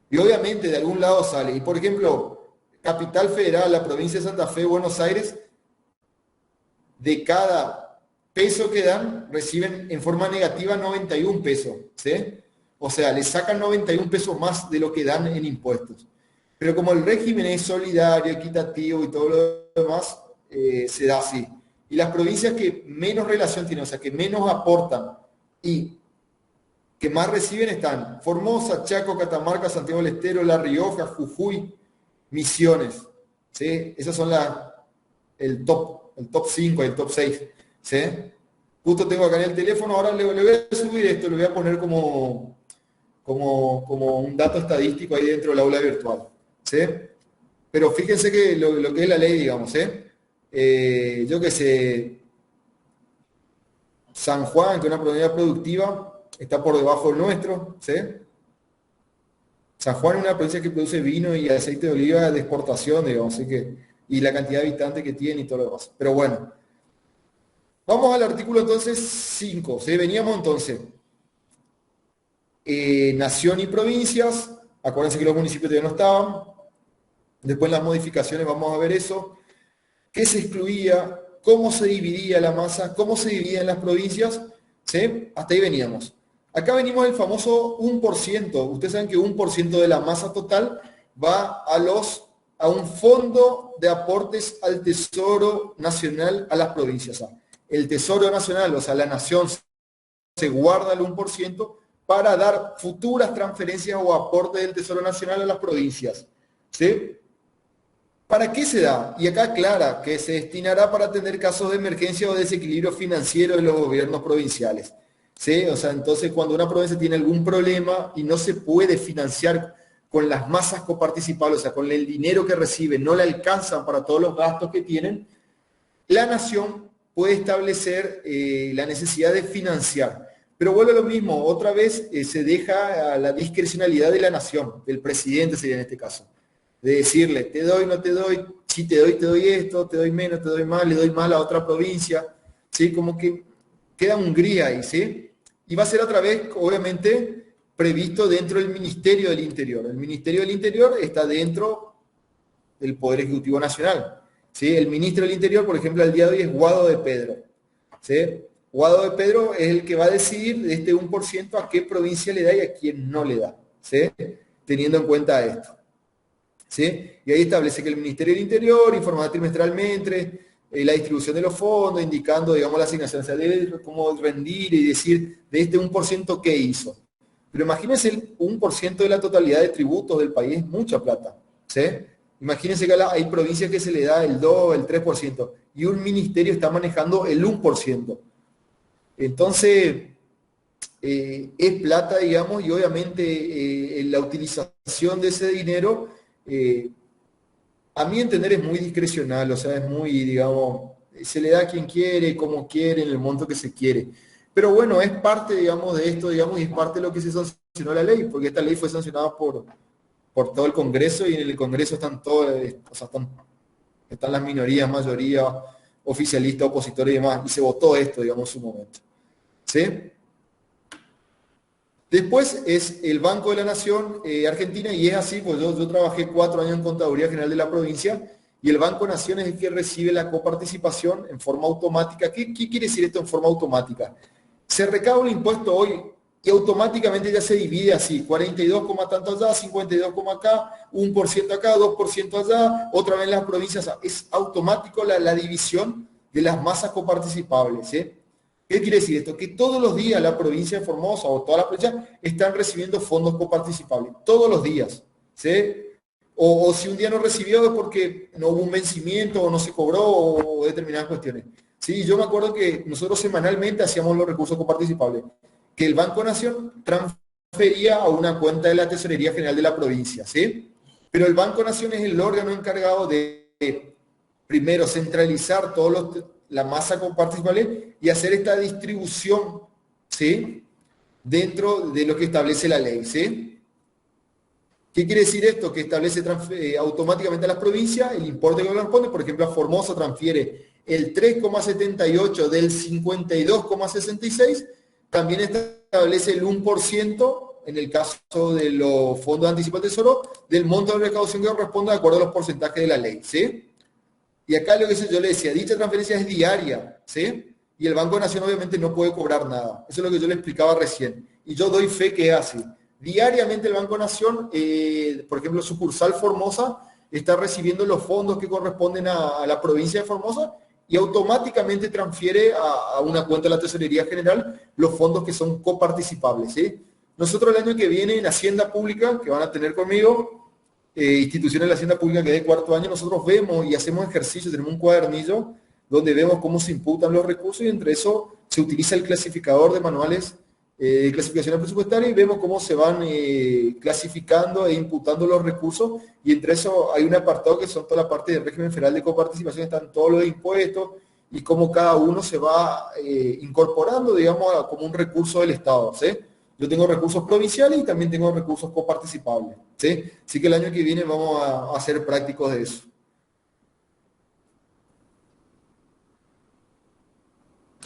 Speaker 1: Y obviamente de algún lado sale. Y por ejemplo, Capital Federal, la provincia de Santa Fe, Buenos Aires, de cada peso que dan, reciben en forma negativa 91 pesos. ¿Sí? O sea, le sacan 91 pesos más de lo que dan en impuestos. Pero como el régimen es solidario, equitativo y todo lo demás, se da así. Y las provincias que menos relación tienen, o sea, que menos aportan y que más reciben están Formosa, Chaco, Catamarca, Santiago del Estero, La Rioja, Jujuy, Misiones. ¿Sí? Esos son el top 5, el top 6. ¿Sí? Justo tengo acá en el teléfono, ahora le voy a subir esto, le voy a poner como un dato estadístico ahí dentro del aula virtual. ¿Sí? Pero fíjense que lo que es la ley, digamos, yo qué sé, San Juan, que es una provincia productiva, está por debajo del nuestro, ¿sí? San Juan es una provincia que produce vino y aceite de oliva de exportación, digamos, así que, y la cantidad de habitantes que tiene y todo lo demás. Pero bueno, vamos al artículo entonces 5, ¿sí? Veníamos entonces, nación y provincias, acuérdense que los municipios todavía no estaban. Después en las modificaciones vamos a ver eso. ¿Qué se excluía? ¿Cómo se dividía la masa? ¿Cómo se dividían las provincias? ¿Sí? Hasta ahí veníamos. Acá venimos del famoso 1%. Ustedes saben que 1% de la masa total va a un fondo de aportes al Tesoro Nacional a las provincias. O sea, el Tesoro Nacional, o sea, la nación se guarda el 1% para dar futuras transferencias o aportes del Tesoro Nacional a las provincias. ¿Sí? ¿Para qué se da? Y acá aclara que se destinará para atender casos de emergencia o desequilibrio financiero de los gobiernos provinciales. ¿Sí? O sea, entonces cuando una provincia tiene algún problema y no se puede financiar con las masas coparticipables, o sea, con el dinero que recibe, no le alcanzan para todos los gastos que tienen, la nación puede establecer la necesidad de financiar. Pero vuelve a lo mismo, otra vez se deja a la discrecionalidad de la nación, del presidente sería en este caso, de decirle, te doy, no te doy, si te doy esto, te doy menos, te doy más, le doy más a la otra provincia, ¿sí? Como que queda un gris ahí, ¿sí? Y va a ser otra vez, obviamente, previsto dentro del Ministerio del Interior. El Ministerio del Interior está dentro del Poder Ejecutivo Nacional, ¿sí? El Ministro del Interior, por ejemplo, al día de hoy es Guado de Pedro, ¿sí? Guado de Pedro es el que va a decidir de este 1% a qué provincia le da y a quién no le da, ¿sí? Teniendo en cuenta esto. ¿Sí? Y ahí establece que el Ministerio del Interior informará trimestralmente la distribución de los fondos, indicando, digamos, la asignación, o sea, de cómo rendir y decir de este 1% qué hizo. Pero imagínense el 1% de la totalidad de tributos del país, es mucha plata. ¿Sí? Imagínense que hay provincias que se le da el 2, el 3%, y un ministerio está manejando el 1%. Entonces, es plata, digamos, y obviamente la utilización de ese dinero, a mi entender, es muy discrecional, o sea, es muy, digamos, se le da a quien quiere, como quiere, en el monto que se quiere. Pero bueno, es parte, digamos, de esto, digamos, y es parte de lo que se sancionó la ley, porque esta ley fue sancionada por todo el Congreso y en el Congreso están todos, o sea, están las minorías, mayoría, oficialistas, opositores y demás, y se votó esto, digamos, en su momento. ¿Sí? Después es el Banco de la Nación Argentina, y es así, pues yo trabajé 4 años en Contaduría General de la provincia, y el Banco Nación es el que recibe la coparticipación en forma automática. ¿Qué quiere decir esto en forma automática? Se recauda un impuesto hoy y automáticamente ya se divide así, 42, tanto allá, 52, acá, 1% acá, 2% allá, otra vez en las provincias. Es automático la división de las masas coparticipables. ¿Qué quiere decir esto? Que todos los días la provincia de Formosa o todas las provincias están recibiendo fondos coparticipables, todos los días. ¿Sí? O si un día no recibió es porque no hubo un vencimiento o no se cobró o determinadas cuestiones. Sí, yo me acuerdo que nosotros semanalmente hacíamos los recursos coparticipables, que el Banco Nación transfería a una cuenta de la Tesorería General de la provincia, ¿sí? Pero el Banco Nación es el órgano encargado de, primero, centralizar la masa coparticipable y hacer esta distribución, ¿sí? Dentro de lo que establece la ley, ¿sí? ¿Qué quiere decir esto? Que establece automáticamente a las provincias el importe que corresponde. Por ejemplo, a Formosa transfiere el 3,78 del 52,66. También establece el 1% en el caso de los fondos de anticipo del tesoro del monto de recaudación que corresponde de acuerdo a los porcentajes de la ley. ¿Sí? Y acá lo que yo le decía, dicha transferencia es diaria. ¿Sí? Y el Banco de Nación obviamente no puede cobrar nada. Eso es lo que yo le explicaba recién. Y yo doy fe que es así. Diariamente el Banco Nación, por ejemplo, sucursal Formosa, está recibiendo los fondos que corresponden a la provincia de Formosa y automáticamente transfiere a una cuenta de la Tesorería General los fondos que son coparticipables. ¿Sí? Nosotros el año que viene en Hacienda Pública, que van a tener conmigo, instituciones de la Hacienda Pública que de 4º año, nosotros vemos y hacemos ejercicios, tenemos un cuadernillo donde vemos cómo se imputan los recursos y entre eso se utiliza el clasificador de manuales clasificación presupuestaria y vemos cómo se van clasificando e imputando los recursos y entre eso hay un apartado que son toda la parte del régimen federal de coparticipación, están todos los impuestos y cómo cada uno se va incorporando, digamos, como un recurso del Estado, ¿sí? Yo tengo recursos provinciales y también tengo recursos coparticipables, ¿sí? Así que el año que viene vamos a hacer prácticos de eso.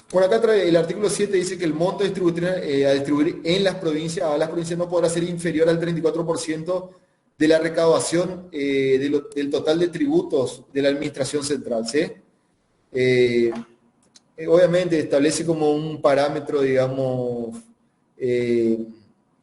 Speaker 1: Por acá trae el artículo 7 dice que el monto a distribuir en las provincias, a las provincias no podrá ser inferior al 34% de la recaudación del total de tributos de la administración central, ¿sí? Obviamente establece como un parámetro, digamos,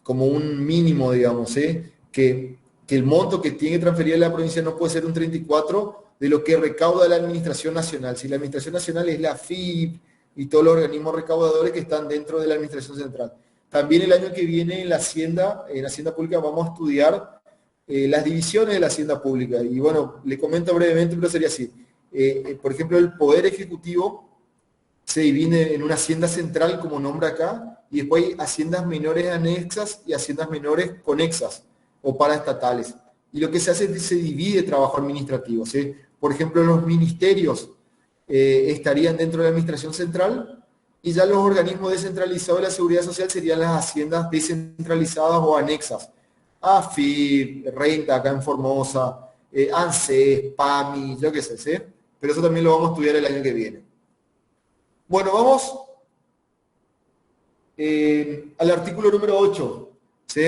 Speaker 1: como un mínimo, digamos, ¿sí? Que el monto que tiene que transferir a la provincia no puede ser un 34% de lo que recauda la administración nacional. Si la administración nacional es la AFIP, y todos los organismos recaudadores que están dentro de la administración central. También el año que viene en la Hacienda Pública vamos a estudiar las divisiones de la Hacienda Pública. Y bueno, le comento brevemente, pero sería así. Por ejemplo, el Poder Ejecutivo se divide en una Hacienda Central, como nombra acá, y después hay haciendas menores anexas y haciendas menores conexas o paraestatales. Y lo que se hace es que se divide trabajo administrativo, ¿sí? Por ejemplo, los ministerios estarían dentro de la administración central y ya los organismos descentralizados de la seguridad social serían las haciendas descentralizadas o anexas. AFIP, Renta acá en Formosa, ANSES, PAMI, yo qué sé, ¿sí? Pero eso también lo vamos a estudiar el año que viene. Bueno, vamos al artículo número 8, ¿sí?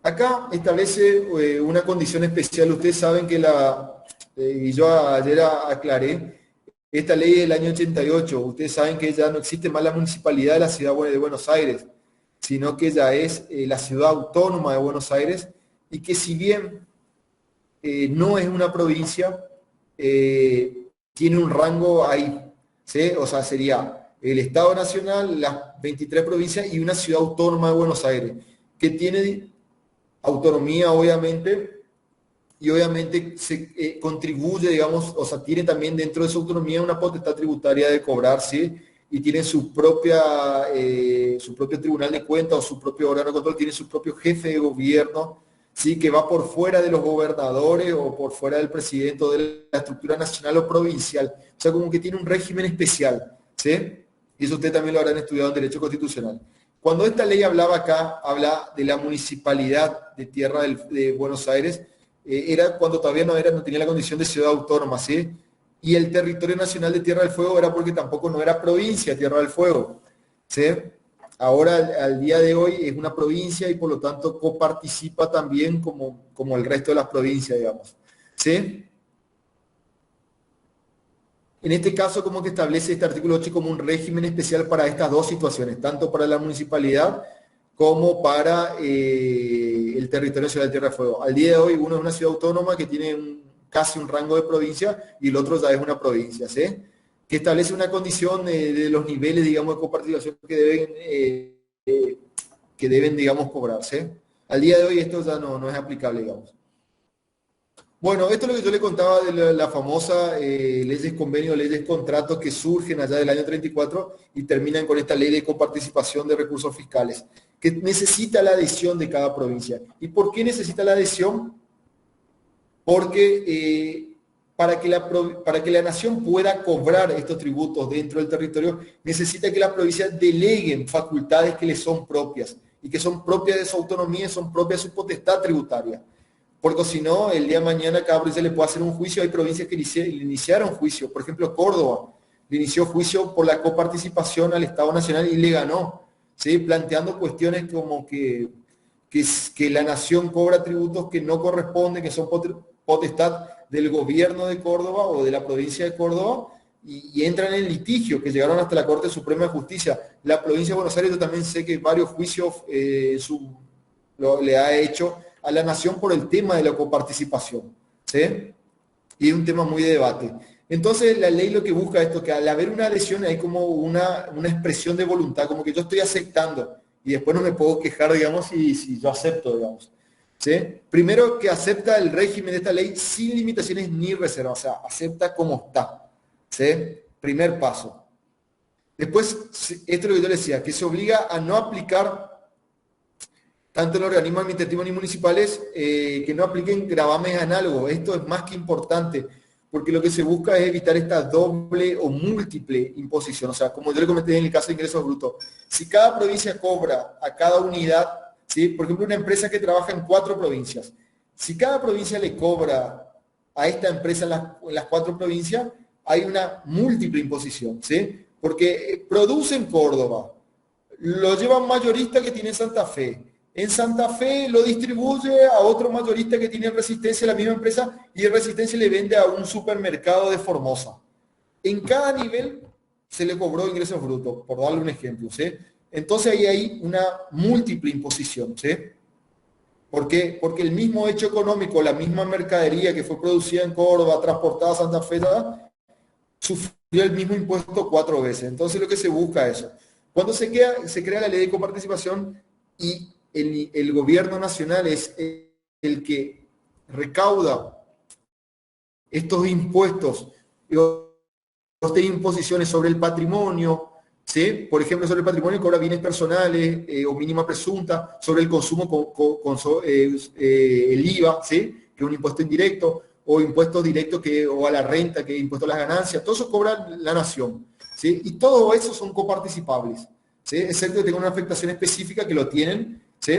Speaker 1: Acá establece una condición especial. Ustedes saben que y yo ayer aclaré, esta ley del año 88, ustedes saben que ya no existe más la municipalidad de la ciudad de Buenos Aires, sino que ya es la ciudad autónoma de Buenos Aires, y que si bien no es una provincia, tiene un rango ahí, ¿sí? O sea, sería el Estado Nacional, las 23 provincias y una ciudad autónoma de Buenos Aires, que tiene autonomía, obviamente, y obviamente se contribuye, digamos, o sea, tiene también dentro de su autonomía una potestad tributaria de cobrar, ¿sí? y tienen su propio tribunal de cuentas o su propio órgano de control, tienen su propio jefe de gobierno, ¿sí? Que va por fuera de los gobernadores o por fuera del presidente o de la estructura nacional o provincial. O sea, como que tiene un régimen especial, ¿sí? Y eso ustedes también lo habrán estudiado en Derecho Constitucional. Cuando esta ley hablaba acá, habla de la municipalidad de Tierra de Buenos Aires, era cuando todavía no tenía la condición de ciudad autónoma, ¿sí? Y el territorio nacional de Tierra del Fuego era porque tampoco no era provincia Tierra del Fuego, ¿sí? Ahora, al día de hoy, es una provincia y por lo tanto coparticipa también como el resto de las provincias, digamos, ¿sí? En este caso, como que establece este artículo 8 como un régimen especial para estas dos situaciones, tanto para la municipalidad como para el territorio nacional de Tierra del Fuego. Al día de hoy, uno es una ciudad autónoma que tiene casi un rango de provincia y el otro ya es una provincia, ¿sí? Que establece una condición de los niveles, digamos, de coparticipación que deben, digamos, cobrarse. Al día de hoy esto ya no es aplicable, digamos. Bueno, esto es lo que yo le contaba de la famosa leyes convenio, leyes contratos que surgen allá del año 34 y terminan con esta ley de coparticipación de recursos fiscales, que necesita la adhesión de cada provincia. ¿Y por qué necesita la adhesión? Porque para que la nación pueda cobrar estos tributos dentro del territorio, necesita que las provincias deleguen facultades que les son propias y que son propias de su autonomía, son propias de su potestad tributaria. Porque si no, el día de mañana cada provincia le puede hacer un juicio. Hay provincias que iniciaron juicio. Por ejemplo, Córdoba le inició juicio por la coparticipación al Estado Nacional y le ganó, ¿sí? Planteando cuestiones como que la nación cobra tributos que no corresponden, que son potestad del gobierno de Córdoba o de la provincia de Córdoba, y entran en litigio, que llegaron hasta la Corte Suprema de Justicia. La provincia de Buenos Aires, yo también sé que varios juicios le ha hecho a la nación por el tema de la coparticipación, ¿sí? Y es un tema muy de debate. Entonces la ley lo que busca es esto, que al haber una adhesión hay como una expresión de voluntad, como que yo estoy aceptando y después no me puedo quejar, digamos, si yo acepto, digamos, ¿sí? Primero, que acepta el régimen de esta ley sin limitaciones ni reservas, o sea, acepta como está, ¿sí? Primer paso. Después, esto es lo que yo le decía, que se obliga a no aplicar tanto en organismos administrativos ni municipales, que no apliquen gravames análogos. Esto es más que importante, porque lo que se busca es evitar esta doble o múltiple imposición. O sea, como yo le comenté en el caso de ingresos brutos, si cada provincia cobra a cada unidad, ¿sí? Por ejemplo, una empresa que trabaja en 4 provincias, si cada provincia le cobra a esta empresa en las 4 provincias, hay una múltiple imposición, ¿sí? Porque produce en Córdoba, lo lleva un mayorista que tiene en Santa Fe. En Santa Fe lo distribuye a otro mayorista que tiene en Resistencia, la misma empresa, y en Resistencia le vende a un supermercado de Formosa. En cada nivel se le cobró ingresos brutos, por darle un ejemplo, ¿sí? Entonces ahí hay una múltiple imposición, ¿sí? ¿Por qué? Porque el mismo hecho económico, la misma mercadería que fue producida en Córdoba, transportada a Santa Fe, sufrió el mismo impuesto 4 veces. Entonces lo que se busca es eso. Cuando se crea la ley de coparticipación y el gobierno nacional es el que recauda estos impuestos, estas imposiciones sobre el patrimonio, ¿sí? Por ejemplo, sobre el patrimonio cobra bienes personales o mínima presunta, sobre el consumo el IVA, ¿sí? Que es un impuesto indirecto, o impuestos directos o a la renta, que es impuesto a las ganancias, todo eso cobra la nación, ¿sí? Y todo eso son coparticipables, ¿sí? Excepto que tengan una afectación específica que lo tienen, ¿sí?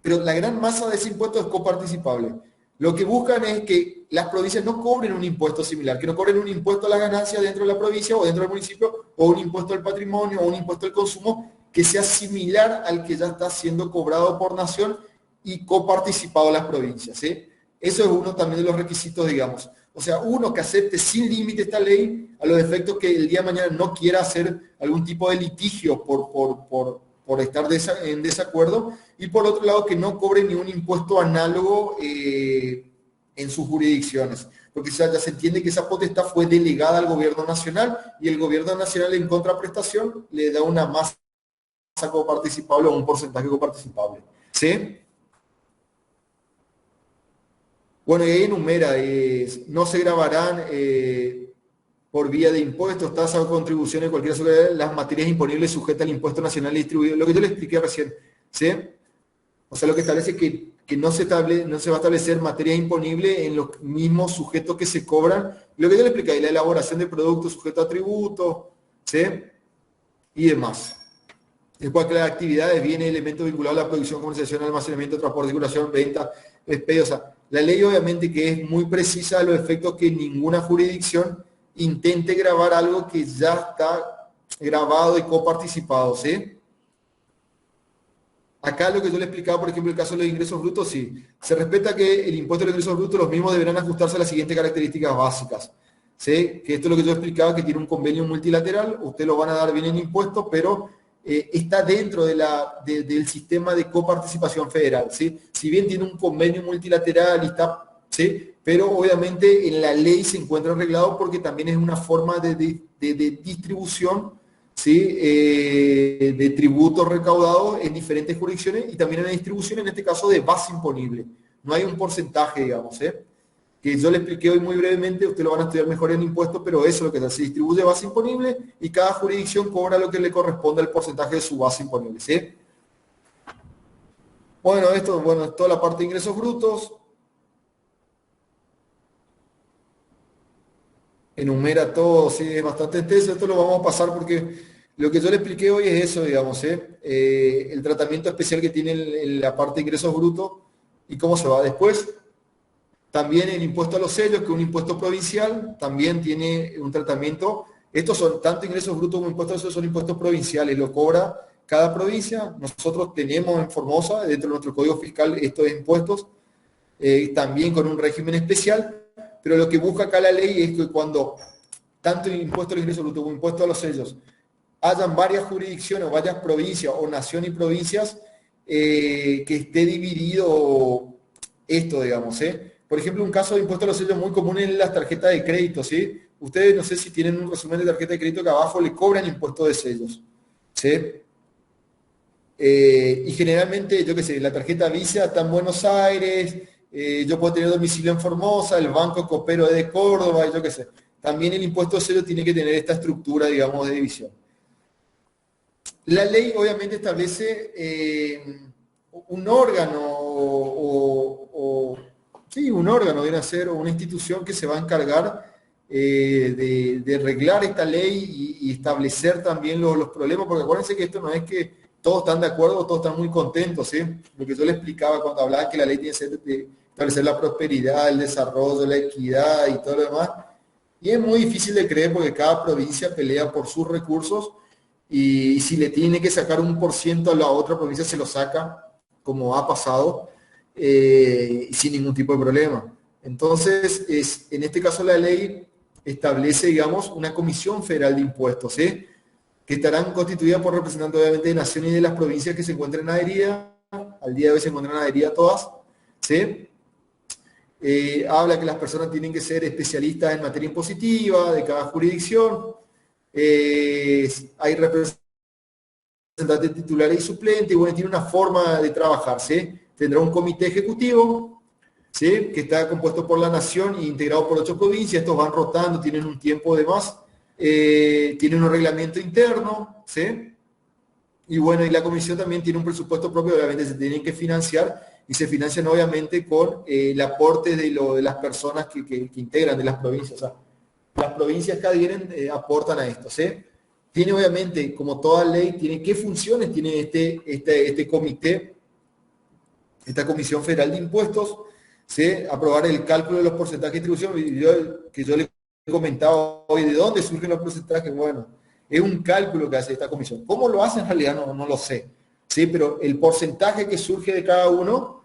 Speaker 1: Pero la gran masa de ese impuesto es coparticipable. Lo que buscan es que las provincias no cobren un impuesto similar, que no cobren un impuesto a la ganancia dentro de la provincia o dentro del municipio, o un impuesto al patrimonio o un impuesto al consumo que sea similar al que ya está siendo cobrado por nación y coparticipado en las provincias, ¿sí? Eso es uno también de los requisitos, digamos. O sea, uno que acepte sin límite esta ley a los efectos que el día de mañana no quiera hacer algún tipo de litigio por estar en desacuerdo, y por otro lado que no cobre ni un impuesto análogo en sus jurisdicciones, porque ya se entiende que esa potestad fue delegada al gobierno nacional y el gobierno nacional en contraprestación le da una masa coparticipable o un porcentaje coparticipable, ¿sí? Bueno, y ahí enumera, no se grabarán por vía de impuestos, tasas o contribuciones, cualquier otra, las materias imponibles sujetas al impuesto nacional y distribuido. Lo que yo le expliqué recién, ¿sí? O sea, lo que establece que no se va a establecer materia imponible en los mismos sujetos que se cobran. Lo que yo le expliqué, la elaboración de productos sujetos a tributos, ¿sí? Y demás. Después que las actividades viene elementos vinculados a la producción, comercialización, almacenamiento, transporte, circulación, venta, despedio. O sea, la ley obviamente que es muy precisa a los efectos que ninguna jurisdicción intente grabar algo que ya está grabado y coparticipado, ¿sí? Acá lo que yo le explicaba, por ejemplo, el caso de los ingresos brutos, sí. Se respeta que el impuesto de los ingresos brutos, los mismos deberán ajustarse a las siguientes características básicas. ¿Sí? Que esto es lo que yo explicaba, que tiene un convenio multilateral, usted lo van a dar bien en impuestos, pero está dentro del sistema de coparticipación federal. ¿Sí? Si bien tiene un convenio multilateral y está, ¿sí? Pero obviamente en la ley se encuentra arreglado porque también es una forma de distribución, ¿sí? De tributos recaudados en diferentes jurisdicciones y también en la distribución, en este caso, de base imponible. No hay un porcentaje, digamos, que yo le expliqué hoy muy brevemente, ustedes lo van a estudiar mejor en impuestos, pero eso es lo que se distribuye base imponible y cada jurisdicción cobra lo que le corresponde al porcentaje de su base imponible, ¿sí? Bueno, esto es toda la parte de ingresos brutos. Enumera todo, sí, es bastante extenso. Esto lo vamos a pasar porque lo que yo le expliqué hoy es eso, digamos, el tratamiento especial que tiene la parte de ingresos brutos y cómo se va después. También el impuesto a los sellos, que es un impuesto provincial, también tiene un tratamiento. Estos son, tanto ingresos brutos como impuestos a los sellos son impuestos provinciales, lo cobra cada provincia. Nosotros tenemos en Formosa, dentro de nuestro código fiscal, estos impuestos, también con un régimen especial. Pero lo que busca acá la ley es que cuando tanto el impuesto al ingreso bruto como el impuesto a los sellos hayan varias jurisdicciones, varias provincias o naciones y provincias, que esté dividido esto, digamos. Por ejemplo, un caso de impuesto a los sellos muy común en las tarjetas de crédito. ¿Sí? Ustedes no sé si tienen un resumen de tarjeta de crédito que abajo le cobran impuesto de sellos. ¿Sí? Y generalmente, yo qué sé, la tarjeta Visa está en Buenos Aires, yo puedo tener domicilio en Formosa, el Banco Copero es de Córdoba, yo qué sé. También el impuesto de sello tiene que tener esta estructura, digamos, de división. La ley obviamente establece un órgano sí, un órgano viene a ser una institución que se va a encargar de arreglar esta ley y establecer también los problemas, porque acuérdense que esto no es que todos están de acuerdo, todos están muy contentos, ¿sí? Lo que yo le explicaba cuando hablaba que la ley tiene que ser de establecer la prosperidad, el desarrollo, la equidad y todo lo demás. Y es muy difícil de creer porque cada provincia pelea por sus recursos y si le tiene que sacar 1% a la otra provincia se lo saca, como ha pasado, sin ningún tipo de problema. Entonces, en este caso la ley establece, digamos, una comisión federal de impuestos, ¿sí? Que estarán constituidas por representantes obviamente de naciones y de las provincias que se encuentren adheridas. Al día de hoy se encuentran adheridas todas, ¿sí? Habla que las personas tienen que ser especialistas en materia impositiva de cada jurisdicción. Hay representantes titulares y suplentes, y bueno, tiene una forma de trabajar, ¿sí? Tendrá un comité ejecutivo, ¿sí? Que está compuesto por la nación e integrado por 8 provincias. Estos van rotando, tienen un tiempo de más. Tienen un reglamento interno, ¿sí? Y bueno, y la comisión también tiene un presupuesto propio, obviamente se tienen que financiar y se financian obviamente con el aporte de las personas que integran de las provincias. O sea, las provincias que adhieren aportan a esto, ¿sí? Tiene obviamente, como toda ley, tiene qué funciones tiene este comité, esta Comisión Federal de Impuestos, ¿sí? Aprobar el cálculo de los porcentajes de distribución, que yo le comentaba hoy, ¿de dónde surgen los porcentajes? Bueno, es un cálculo que hace esta comisión. ¿Cómo lo hace en realidad? No lo sé, ¿sí? Pero el porcentaje que surge de cada uno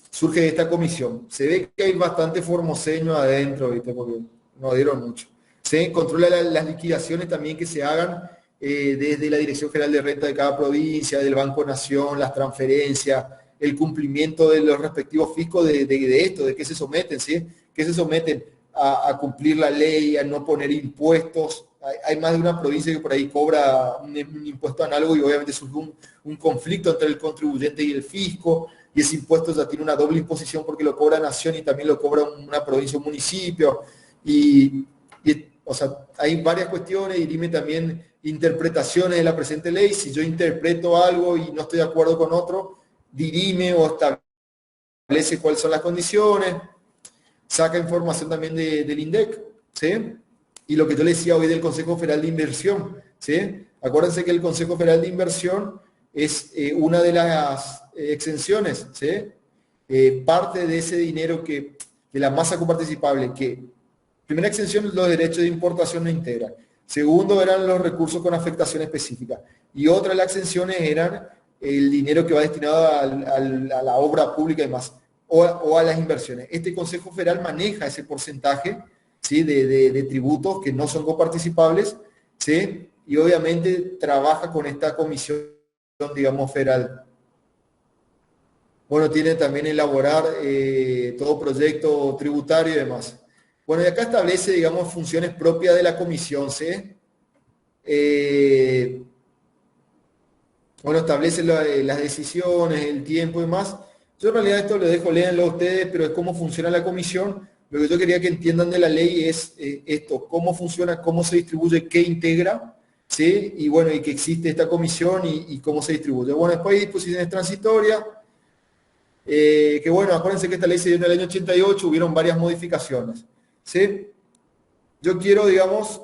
Speaker 1: surge de esta comisión. Se ve que hay bastante formoseño adentro, ¿viste? Porque no dieron mucho. Se controla las liquidaciones también que se hagan desde la Dirección General de Renta de cada provincia, del Banco Nación, las transferencias, el cumplimiento de los respectivos fiscos de esto, de qué se someten, ¿sí? Que se someten a cumplir la ley, a no poner impuestos. Hay más de una provincia que por ahí cobra un impuesto análogo y obviamente surge un conflicto entre el contribuyente y el fisco, y ese impuesto ya tiene una doble imposición porque lo cobra Nación y también lo cobra una provincia o un municipio. Y Y, o sea, hay varias cuestiones y dime también interpretaciones de la presente ley. Si yo interpreto algo y no estoy de acuerdo con otro, dirime o establece cuáles son las condiciones, saca información también del INDEC, ¿sí? Y lo que yo le decía hoy del Consejo Federal de Inversión, ¿sí? Acuérdense que el Consejo Federal de Inversión es una de las exenciones, ¿sí? Parte de ese dinero de la masa coparticipable, que primera exención, los derechos de importación no integra. Segundo, eran los recursos con afectación específica. Y otra de las exenciones eran el dinero que va destinado a la obra pública y demás, o a las inversiones. Este Consejo Federal maneja ese porcentaje, ¿sí? de tributos que no son coparticipables, ¿sí? Y obviamente trabaja con esta comisión, digamos, federal. Bueno, tiene también elaborar todo proyecto tributario y demás. Bueno, y acá establece, digamos, funciones propias de la comisión, ¿sí? Bueno, establece las decisiones, el tiempo y demás. Yo en realidad esto lo dejo, léanlo a ustedes, pero es cómo funciona la comisión. Lo que yo quería que entiendan de la ley es esto, cómo funciona, cómo se distribuye, qué integra, ¿sí? Y bueno, y que existe esta comisión y cómo se distribuye. Bueno, después hay disposiciones transitorias, que bueno, acuérdense que esta ley se dio en el año 88, hubieron varias modificaciones, ¿sí? Yo quiero, digamos,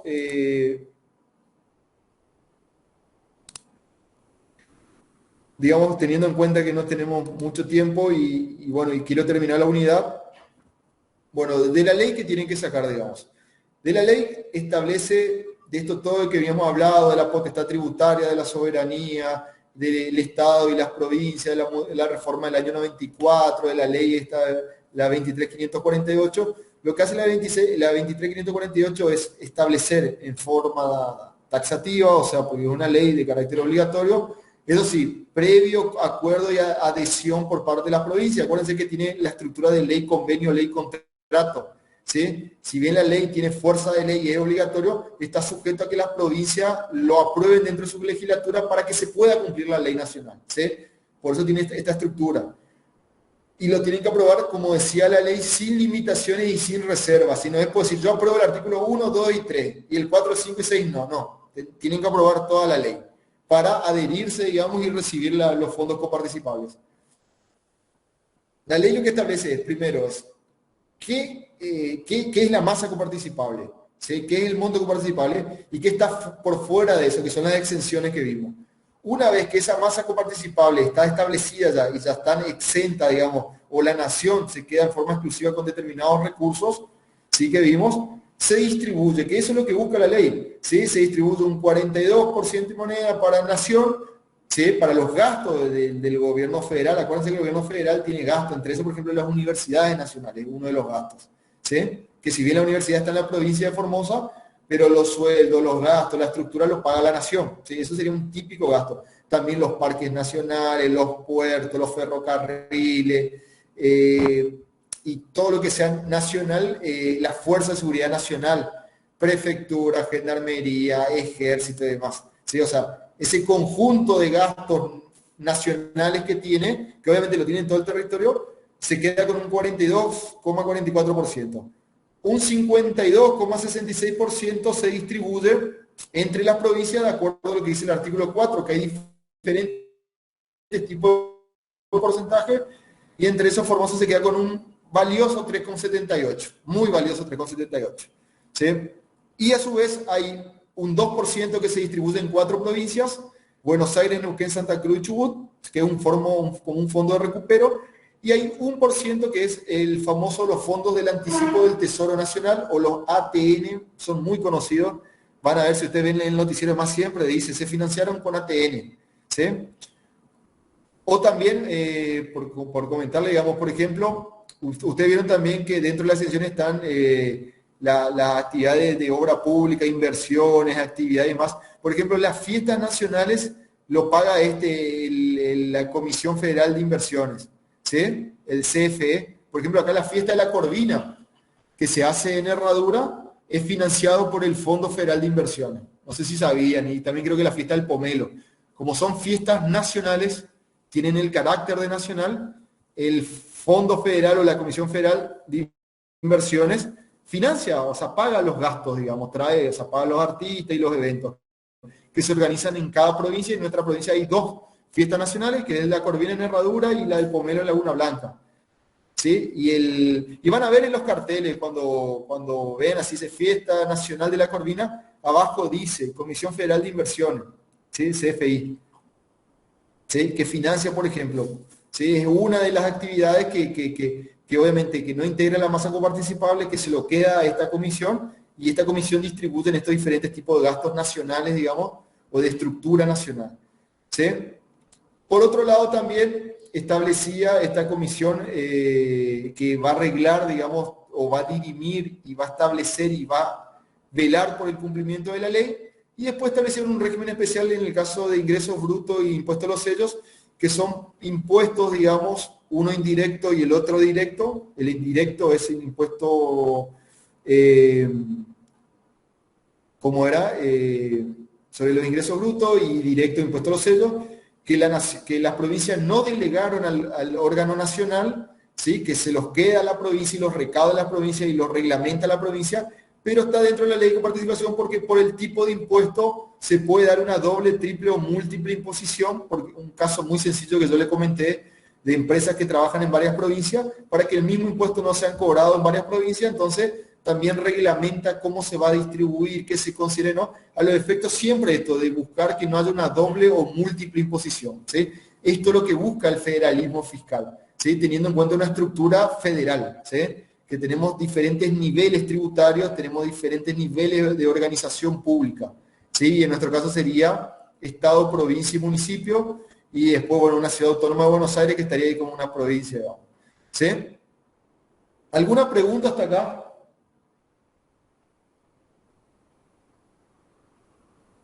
Speaker 1: teniendo en cuenta que no tenemos mucho tiempo y bueno, y quiero terminar la unidad, bueno, de la ley que tienen que sacar, digamos. De la ley establece de esto todo lo que habíamos hablado, de la potestad tributaria, de la soberanía, del Estado y las provincias, de la reforma del año 94, de la ley esta, la 23.548. Lo que hace la 23.548 es establecer en forma taxativa, o sea, porque es una ley de carácter obligatorio, eso sí, previo acuerdo y adhesión por parte de las provincias. Acuérdense que tiene la estructura de ley, convenio, ley, contrato. ¿Sí? Si bien la ley tiene fuerza de ley y es obligatorio, está sujeto a que las provincias lo aprueben dentro de su legislatura para que se pueda cumplir la ley nacional. ¿Sí? Por eso tiene esta estructura. Y lo tienen que aprobar, como decía la ley, sin limitaciones y sin reservas. Si no es posible, yo apruebo el artículo 1, 2 y 3, y el 4, 5 y 6 no. Tienen que aprobar toda la ley para adherirse, digamos, y recibir los fondos coparticipables. La ley lo que establece es, primero, ¿qué es la masa coparticipable? ¿Sí? ¿Qué es el monto coparticipable? ¿Y qué está por fuera de eso? Que son las exenciones que vimos. Una vez que esa masa coparticipable está establecida ya y ya están exenta, digamos, o la nación se queda en forma exclusiva con determinados recursos, ¿sí? Que vimos, se distribuye, que eso es lo que busca la ley, ¿sí? Se distribuye un 42% de moneda para nación, ¿sí? Para los gastos del gobierno federal. Acuérdense que el gobierno federal tiene gastos, entre eso, por ejemplo, las universidades nacionales, uno de los gastos, ¿sí? Que si bien la universidad está en la provincia de Formosa, pero los sueldos, los gastos, la estructura los paga la nación, ¿sí? Eso sería un típico gasto. También los parques nacionales, los puertos, los ferrocarriles, y todo lo que sea nacional, la Fuerza de Seguridad Nacional, prefectura, gendarmería, ejército y demás, ¿sí? O sea, ese conjunto de gastos nacionales que tiene, que obviamente lo tiene en todo el territorio, se queda con un 42,44%. Un 52,66% se distribuye entre las provincias de acuerdo a lo que dice el artículo 4, que hay diferentes tipos de porcentaje, y entre esos Formosa se queda con un valioso 3,78, muy valioso 3,78. ¿Sí? Y a su vez hay un 2% que se distribuye en 4 provincias, Buenos Aires, Neuquén, Santa Cruz y Chubut, que es como un fondo de recupero, y hay 1% que es el famoso los fondos del anticipo del Tesoro Nacional, o los ATN, son muy conocidos. Van a ver si ustedes ven en el noticiero más siempre, dice, se financiaron con ATN. ¿Sí? O también, por comentarle, digamos, por ejemplo, ustedes vieron también que dentro de la exención están las actividades de obra pública, inversiones, actividades más. Por ejemplo, las fiestas nacionales lo paga la Comisión Federal de Inversiones, ¿sí? El CFE. Por ejemplo, acá la fiesta de la Corvina, que se hace en Herradura, es financiado por el Fondo Federal de Inversiones. No sé si sabían, y también creo que la fiesta del Pomelo. Como son fiestas nacionales, tienen el carácter de nacional, el Fondo Federal o la Comisión Federal de Inversiones financia, o sea, paga los gastos, digamos, o sea, paga los artistas y los eventos que se organizan en cada provincia. En nuestra provincia hay dos fiestas nacionales, que es la Corvina en Herradura y la del Pomelo en Laguna Blanca. ¿Sí? Y van a ver en los carteles, cuando ven así dice Fiesta Nacional de la Corvina, abajo dice Comisión Federal de Inversiones, ¿sí? CFI, ¿sí? Que financia, por ejemplo. ¿Sí? Es una de las actividades que obviamente que no integra la masa coparticipable, que se lo queda a esta comisión, y esta comisión distribuye en estos diferentes tipos de gastos nacionales, digamos, o de estructura nacional. ¿Sí? Por otro lado, también establecía esta comisión que va a arreglar, digamos, o va a dirimir y va a establecer y va a velar por el cumplimiento de la ley, y después establecieron un régimen especial en el caso de ingresos brutos y impuestos a los sellos, que son impuestos, digamos, uno indirecto y el otro directo. El indirecto es el impuesto, ¿cómo era? Sobre los ingresos brutos, y directo impuesto a los sellos, que las provincias no delegaron al órgano nacional, ¿sí? Que se los queda a la provincia y los recauda a la provincia y los reglamenta la provincia, pero está dentro de la ley de coparticipación porque por el tipo de impuesto se puede dar una doble, triple o múltiple imposición, porque un caso muy sencillo que yo le comenté de empresas que trabajan en varias provincias, para que el mismo impuesto no sea cobrado en varias provincias, entonces también reglamenta cómo se va a distribuir, qué se considera, ¿no? A los efectos siempre esto de buscar que no haya una doble o múltiple imposición, ¿sí? Esto es lo que busca el federalismo fiscal, ¿sí? Teniendo en cuenta una estructura federal, ¿sí? Que tenemos diferentes niveles tributarios, tenemos diferentes niveles de organización pública, ¿sí? Y en nuestro caso sería Estado, provincia y municipio, y después, bueno, una ciudad autónoma de Buenos Aires que estaría ahí como una provincia, digamos, ¿sí? ¿Alguna pregunta hasta acá?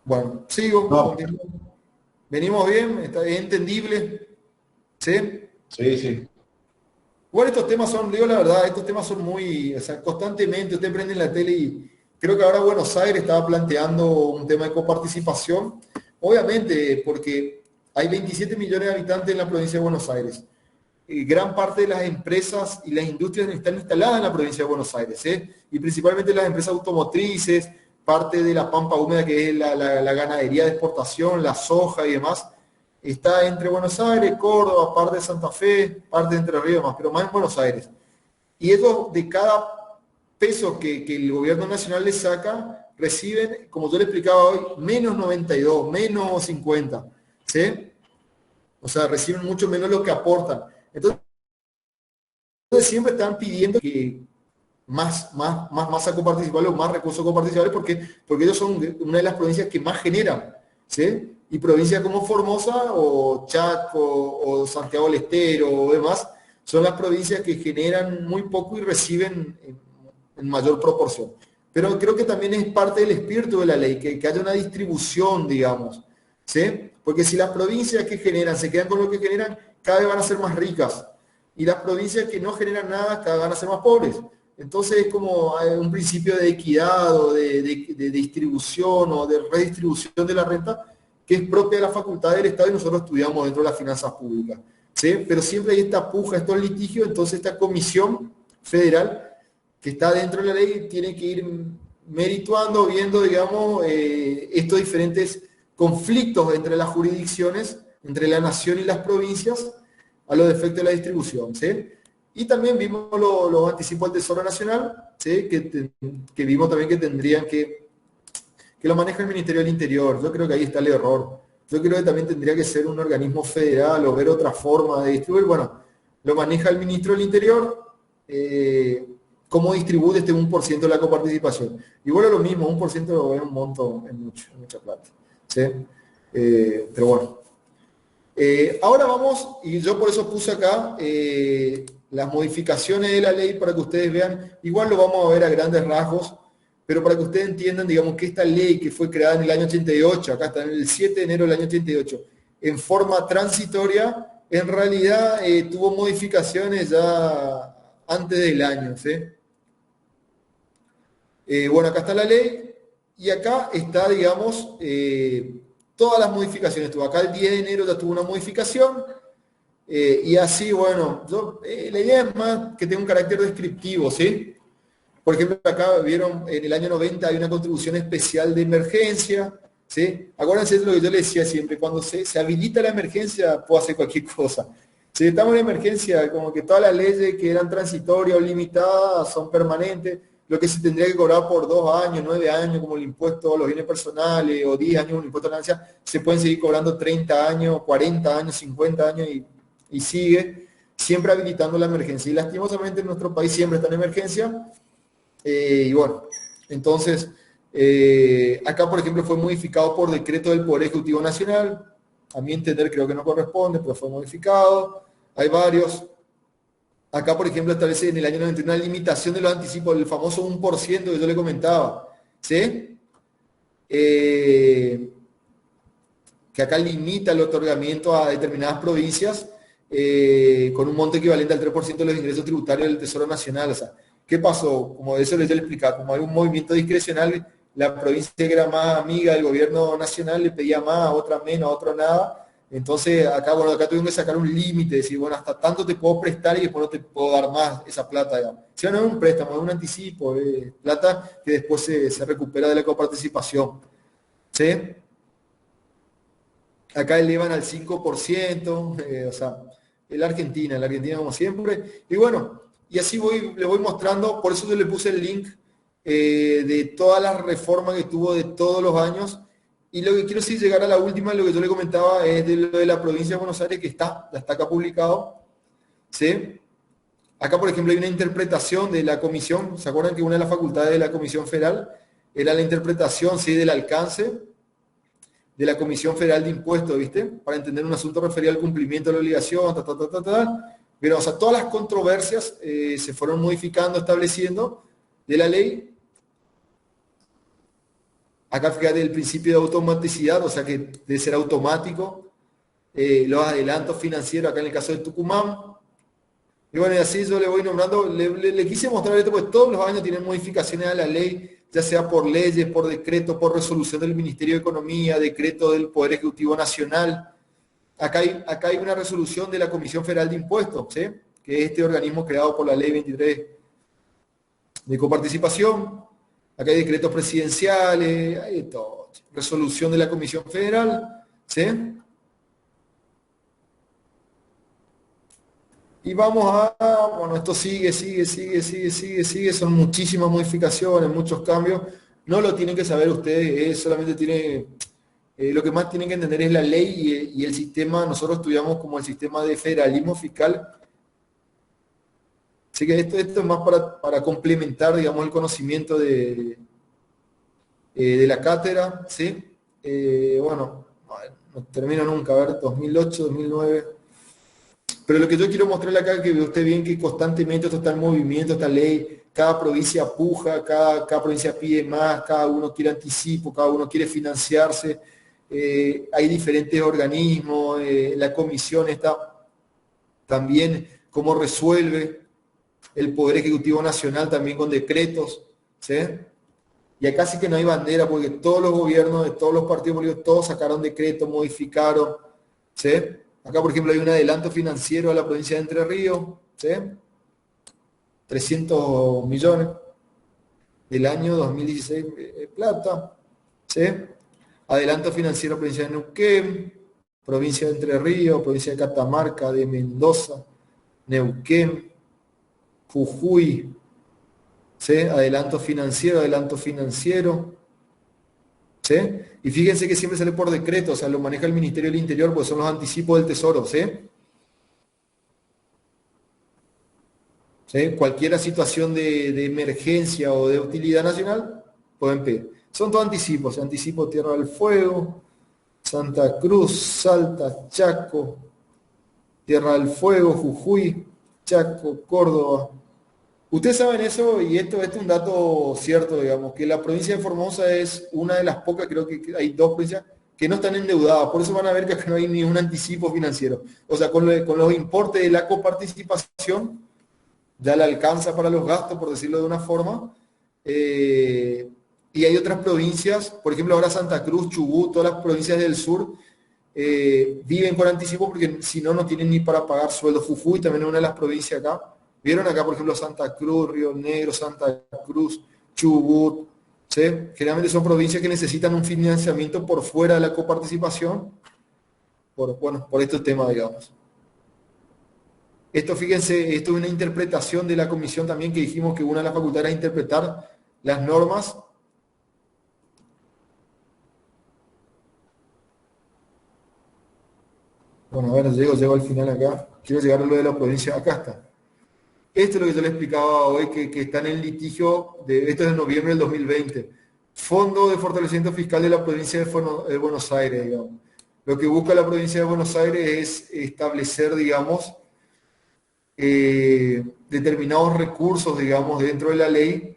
Speaker 1: Bueno, sigo.
Speaker 3: No.
Speaker 1: Venimos bien, es entendible. ¿Sí?
Speaker 3: Sí, sí.
Speaker 1: Igual estos temas son, digo la verdad, estos temas son muy, o sea, constantemente usted prende en la tele y creo que ahora Buenos Aires estaba planteando un tema de coparticipación, obviamente porque hay 27 millones de habitantes en la provincia de Buenos Aires. Gran parte de las empresas y las industrias están instaladas en la provincia de Buenos Aires, ¿eh? Y principalmente las empresas automotrices, parte de la pampa húmeda que es la ganadería de exportación, la soja y demás, está entre Buenos Aires, Córdoba, parte de Santa Fe, parte de Entre Ríos, más, pero más en Buenos Aires. Y ellos de cada peso que el gobierno nacional les saca, reciben, como yo le explicaba hoy, menos 92, menos 50, ¿sí? O sea, reciben mucho menos lo que aportan. Entonces siempre están pidiendo que más masa coparticipable o más recursos coparticipables porque ellos son una de las provincias que más generan, ¿sí? Y provincias como Formosa o Chaco o Santiago del Estero o demás son las provincias que generan muy poco y reciben en mayor proporción. Pero creo que también es parte del espíritu de la ley, que haya una distribución, digamos, ¿sí? Porque si las provincias que generan se quedan con lo que generan, cada vez van a ser más ricas. Y las provincias que no generan nada, cada vez van a ser más pobres. Entonces es como un principio de equidad o de distribución o de redistribución de la renta que es propia de la facultad del Estado y nosotros estudiamos dentro de las finanzas públicas, ¿sí? Pero siempre hay esta puja, estos litigios, entonces esta comisión federal que está dentro de la ley tiene que ir merituando, viendo, digamos, estos diferentes conflictos entre las jurisdicciones, entre la nación y las provincias, a los efectos de la distribución, ¿sí? Y también vimos los anticipos del Tesoro Nacional, ¿sí? Que vimos también que tendrían que lo maneja el Ministerio del Interior. Yo creo que ahí está el error. Yo creo que también tendría que ser un organismo federal o ver otra forma de distribuir. Bueno, lo maneja el Ministro del Interior, cómo distribuye este 1% de la coparticipación. Igual es lo mismo, 1% es un monto, es mucha plata, ¿sí? Pero bueno. Ahora vamos, y yo por eso puse acá las modificaciones de la ley para que ustedes vean, igual lo vamos a ver a grandes rasgos, pero para que ustedes entiendan, digamos, que esta ley que fue creada en el año 88, acá está en el 7 de enero del año 88, en forma transitoria, en realidad tuvo modificaciones ya antes del año, ¿sí? Bueno, acá está la ley, y acá está, digamos, todas las modificaciones. Tuvo acá el 10 de enero ya tuvo una modificación, y así, bueno, la idea es más que tenga un carácter descriptivo, ¿sí? Por ejemplo, acá vieron, en el año 90 hay una contribución especial de emergencia, ¿sí? Acuérdense de lo que yo les decía siempre, cuando se habilita la emergencia, puedo hacer cualquier cosa. Si estamos en emergencia, como que todas las leyes que eran transitorias o limitadas son permanentes, lo que se tendría que cobrar por 2 años, 9 años, como el impuesto a los bienes personales, o 10 años, un impuesto a la ganancia, se pueden seguir cobrando 30 años, 40 años, 50 años y sigue, siempre habilitando la emergencia. Y lastimosamente en nuestro país siempre está en emergencia. Y bueno, entonces, acá por ejemplo fue modificado por decreto del Poder Ejecutivo Nacional. A mi entender creo que no corresponde, pero fue modificado. Hay varios. Acá, por ejemplo, establece en el año 91 una limitación de los anticipos, el famoso 1% que yo le comentaba. ¿Sí? Que acá limita el otorgamiento a determinadas provincias con un monto equivalente al 3% de los ingresos tributarios del Tesoro Nacional. O sea, ¿qué pasó? Como eso les he explicado, como hay un movimiento discrecional, la provincia que era más amiga del gobierno nacional le pedía más, a otra menos, a otra nada. Entonces, acá, bueno, acá tuvimos que sacar un límite, decir, bueno, hasta tanto te puedo prestar y después no te puedo dar más esa plata, digamos. Si no es un préstamo, es un anticipo, es plata que después se recupera de la coparticipación. ¿Sí? Acá elevan al 5%, o sea, la Argentina como siempre. Y bueno, y así le voy mostrando, por eso yo le puse el link de todas las reformas que tuvo de todos los años. Y lo que quiero sí llegar a la última, lo que yo le comentaba, es de lo de la provincia de Buenos Aires, que ya está acá publicado. ¿Sí? Acá, por ejemplo, hay una interpretación de la comisión. ¿Se acuerdan que una de las facultades de la Comisión Federal era la interpretación, sí, del alcance de la Comisión Federal de Impuestos, ¿viste? Para entender un asunto referido al cumplimiento de la obligación, Pero, o sea, todas las controversias se fueron modificando, estableciendo de la ley. Acá fíjate el principio de automaticidad, o sea que de ser automático, los adelantos financieros, acá en el caso de Tucumán. Y bueno, y así yo le voy nombrando, le quise mostrar esto, pues todos los años tienen modificaciones a la ley, ya sea por leyes, por decreto, por resolución del Ministerio de Economía, decreto del Poder Ejecutivo Nacional. Acá hay una resolución de la Comisión Federal de Impuestos, ¿sí? Que es este organismo creado por la Ley 23 de coparticipación. Acá hay decretos presidenciales, hay todo. Resolución de la Comisión Federal, ¿sí? Y vamos bueno, esto sigue, son muchísimas modificaciones, muchos cambios. No lo tienen que saber ustedes, solamente lo que más tienen que entender es la ley y el sistema. Nosotros estudiamos como el sistema de federalismo fiscal. Así que esto es más para complementar, digamos, el conocimiento de la cátedra, ¿sí? Bueno, no termino nunca, a ver, 2008, 2009. Pero lo que yo quiero mostrarle acá es que ve usted bien que constantemente esto está en movimiento, esta ley, cada provincia puja, cada provincia pide más, cada uno quiere anticipo, cada uno quiere financiarse, hay diferentes organismos, la comisión está también cómo resuelve el Poder Ejecutivo Nacional también con decretos, ¿sí? Y acá sí que no hay bandera porque todos los gobiernos de todos los partidos políticos, todos sacaron decretos, modificaron, ¿sí? Acá, por ejemplo, hay un adelanto financiero a la provincia de Entre Ríos, ¿sí? 300 millones del año 2016, plata, ¿sí? Adelanto financiero a la provincia de Neuquén, provincia de Entre Ríos, provincia de Catamarca, de Mendoza, Neuquén, Jujuy, ¿sí? Adelanto financiero, ¿sí? Y fíjense que siempre sale por decreto, o sea, lo maneja el Ministerio del Interior, pues son los anticipos del Tesoro, ¿sí? ¿Sí? Cualquier situación de emergencia o de utilidad nacional, pueden pedir. Son todos anticipos, anticipo Tierra del Fuego, Santa Cruz, Salta, Chaco, Tierra del Fuego, Jujuy, Chaco, Córdoba. Ustedes saben eso y esto es un dato cierto, digamos, que la provincia de Formosa es una de las pocas, creo que hay 2 provincias que no están endeudadas, por eso van a ver que acá no hay ni un anticipo financiero. O sea, con los importes de la coparticipación, ya le alcanza para los gastos, por decirlo de una forma. Y hay otras provincias, por ejemplo, ahora Santa Cruz, Chubut, todas las provincias del sur, viven con anticipo porque si no, no tienen ni para pagar sueldos. Jujuy también es una de las provincias acá, Vieron acá, por ejemplo, Santa Cruz, Río Negro, Santa Cruz, Chubut, ¿sí? Generalmente son provincias que necesitan un financiamiento por fuera de la coparticipación, por este tema, digamos. Esto, fíjense, esto es una interpretación de la comisión también, que dijimos que una de las facultades era interpretar las normas. Bueno, a ver, llego al final acá. Quiero llegar a lo de la provincia. Acá está. Esto es lo que yo le explicaba hoy, que está en el litigio, esto es de noviembre del 2020. Fondo de Fortalecimiento Fiscal de la provincia de Buenos Aires, digamos. Lo que busca la provincia de Buenos Aires es establecer, digamos, determinados recursos, digamos, dentro de la ley,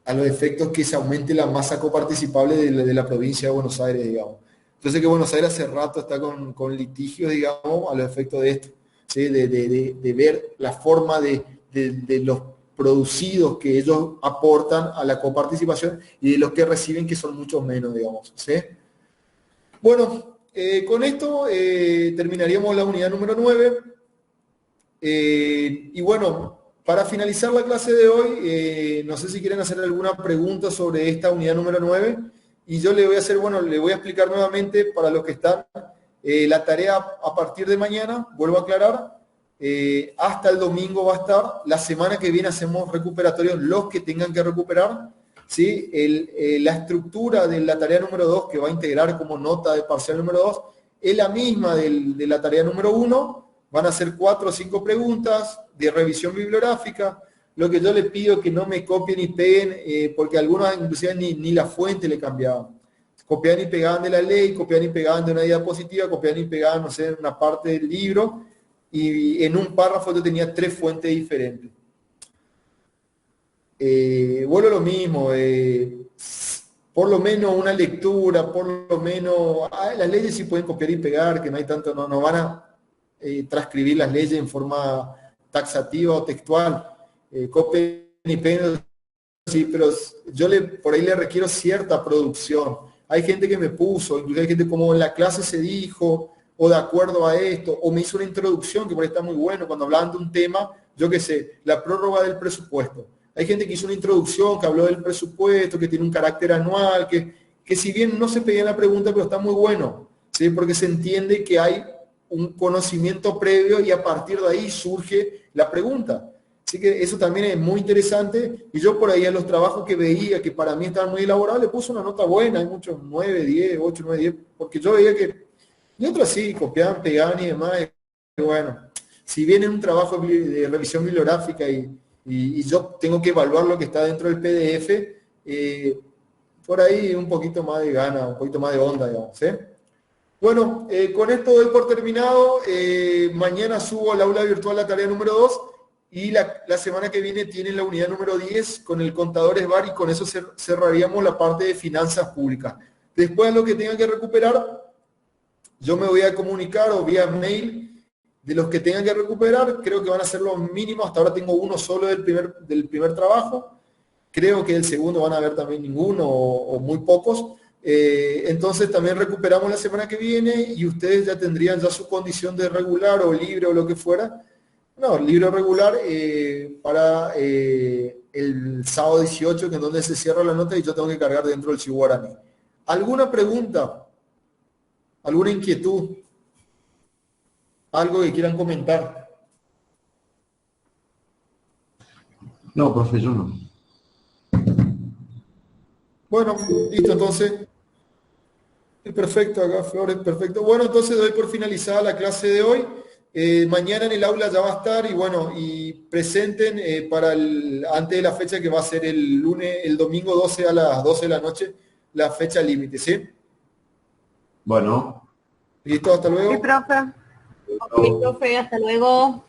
Speaker 1: a los efectos que se aumente la masa coparticipable de la provincia de Buenos Aires, digamos. Entonces que Buenos Aires hace rato está con litigios, digamos, a los efectos de esto, ¿sí? De ver la forma de los producidos que ellos aportan a la coparticipación y de los que reciben, que son muchos menos, digamos, ¿sí? Bueno, con esto terminaríamos la unidad número 9. Y bueno, para finalizar la clase de hoy, no sé si quieren hacer alguna pregunta sobre esta unidad número 9, y yo le voy a hacer, bueno, le voy a explicar nuevamente para los que están, la tarea a partir de mañana, vuelvo a aclarar, hasta el domingo va a estar. La semana que viene hacemos recuperatorios los que tengan que recuperar, ¿sí? La estructura de la tarea número 2, que va a integrar como nota de parcial número 2, es la misma de la tarea número 1. Van a ser 4 o 5 preguntas de revisión bibliográfica. Lo que yo les pido es que no me copien y peguen, porque algunos inclusive ni la fuente le cambiaban. Copiaban y pegaban de la ley, copiaban y pegaban de una diapositiva, copiaban y pegaban, no sé, en una parte del libro, y en un párrafo yo tenía 3 fuentes diferentes. Vuelvo a lo mismo, por lo menos una lectura, por lo menos, las leyes sí pueden copiar y pegar, que no hay tanto, no van a transcribir las leyes en forma taxativa o textual, copien y peguen, sí, pero yo por ahí le requiero cierta producción. Hay gente que me puso, incluso hay gente como en la clase se dijo, o de acuerdo a esto, o me hizo una introducción que por ahí está muy bueno, cuando hablaban de un tema, yo qué sé, la prórroga del presupuesto. Hay gente que hizo una introducción, que habló del presupuesto, que tiene un carácter anual, que si bien no se pedía la pregunta, pero está muy bueno, ¿sí? Porque se entiende que hay un conocimiento previo y a partir de ahí surge la pregunta. Así que eso también es muy interesante, y yo por ahí a los trabajos que veía que para mí estaban muy elaborados le puse una nota buena, hay muchos 9, 10, 8, 9, 10, porque yo veía que, y otros sí, copiaban, pegaban y demás, y bueno, si viene un trabajo de revisión bibliográfica y yo tengo que evaluar lo que está dentro del PDF, por ahí un poquito más de gana, un poquito más de onda, digamos, ¿sí? Bueno, con esto doy por terminado. Mañana subo al aula virtual la tarea número 2, y la semana que viene tienen la unidad número 10 con el contador SBAR, y con eso cerraríamos la parte de finanzas públicas. Después, lo que tengan que recuperar, yo me voy a comunicar o vía mail de los que tengan que recuperar. Creo que van a ser los mínimos. Hasta ahora tengo uno solo del primer trabajo. Creo que el segundo van a haber también ninguno o muy pocos. Entonces también recuperamos la semana que viene, y ustedes ya tendrían ya su condición de regular o libre o lo que fuera. No, libre o regular para el sábado 18, que es donde se cierra la nota y yo tengo que cargar dentro del Chiguarani. ¿Alguna pregunta? ¿Alguna inquietud? ¿Algo que quieran comentar?
Speaker 3: No, profe, yo no.
Speaker 1: Bueno, listo, entonces. Perfecto, acá Flores, perfecto. Bueno, entonces doy por finalizada la clase de hoy. Mañana en el aula ya va a estar, y bueno, y presenten antes de la fecha, que va a ser el domingo 12 a las 12 de la noche, la fecha límite, ¿sí?
Speaker 3: Bueno.
Speaker 1: Listo, hasta luego.
Speaker 4: Sí, profe. Ok, profe, hasta luego.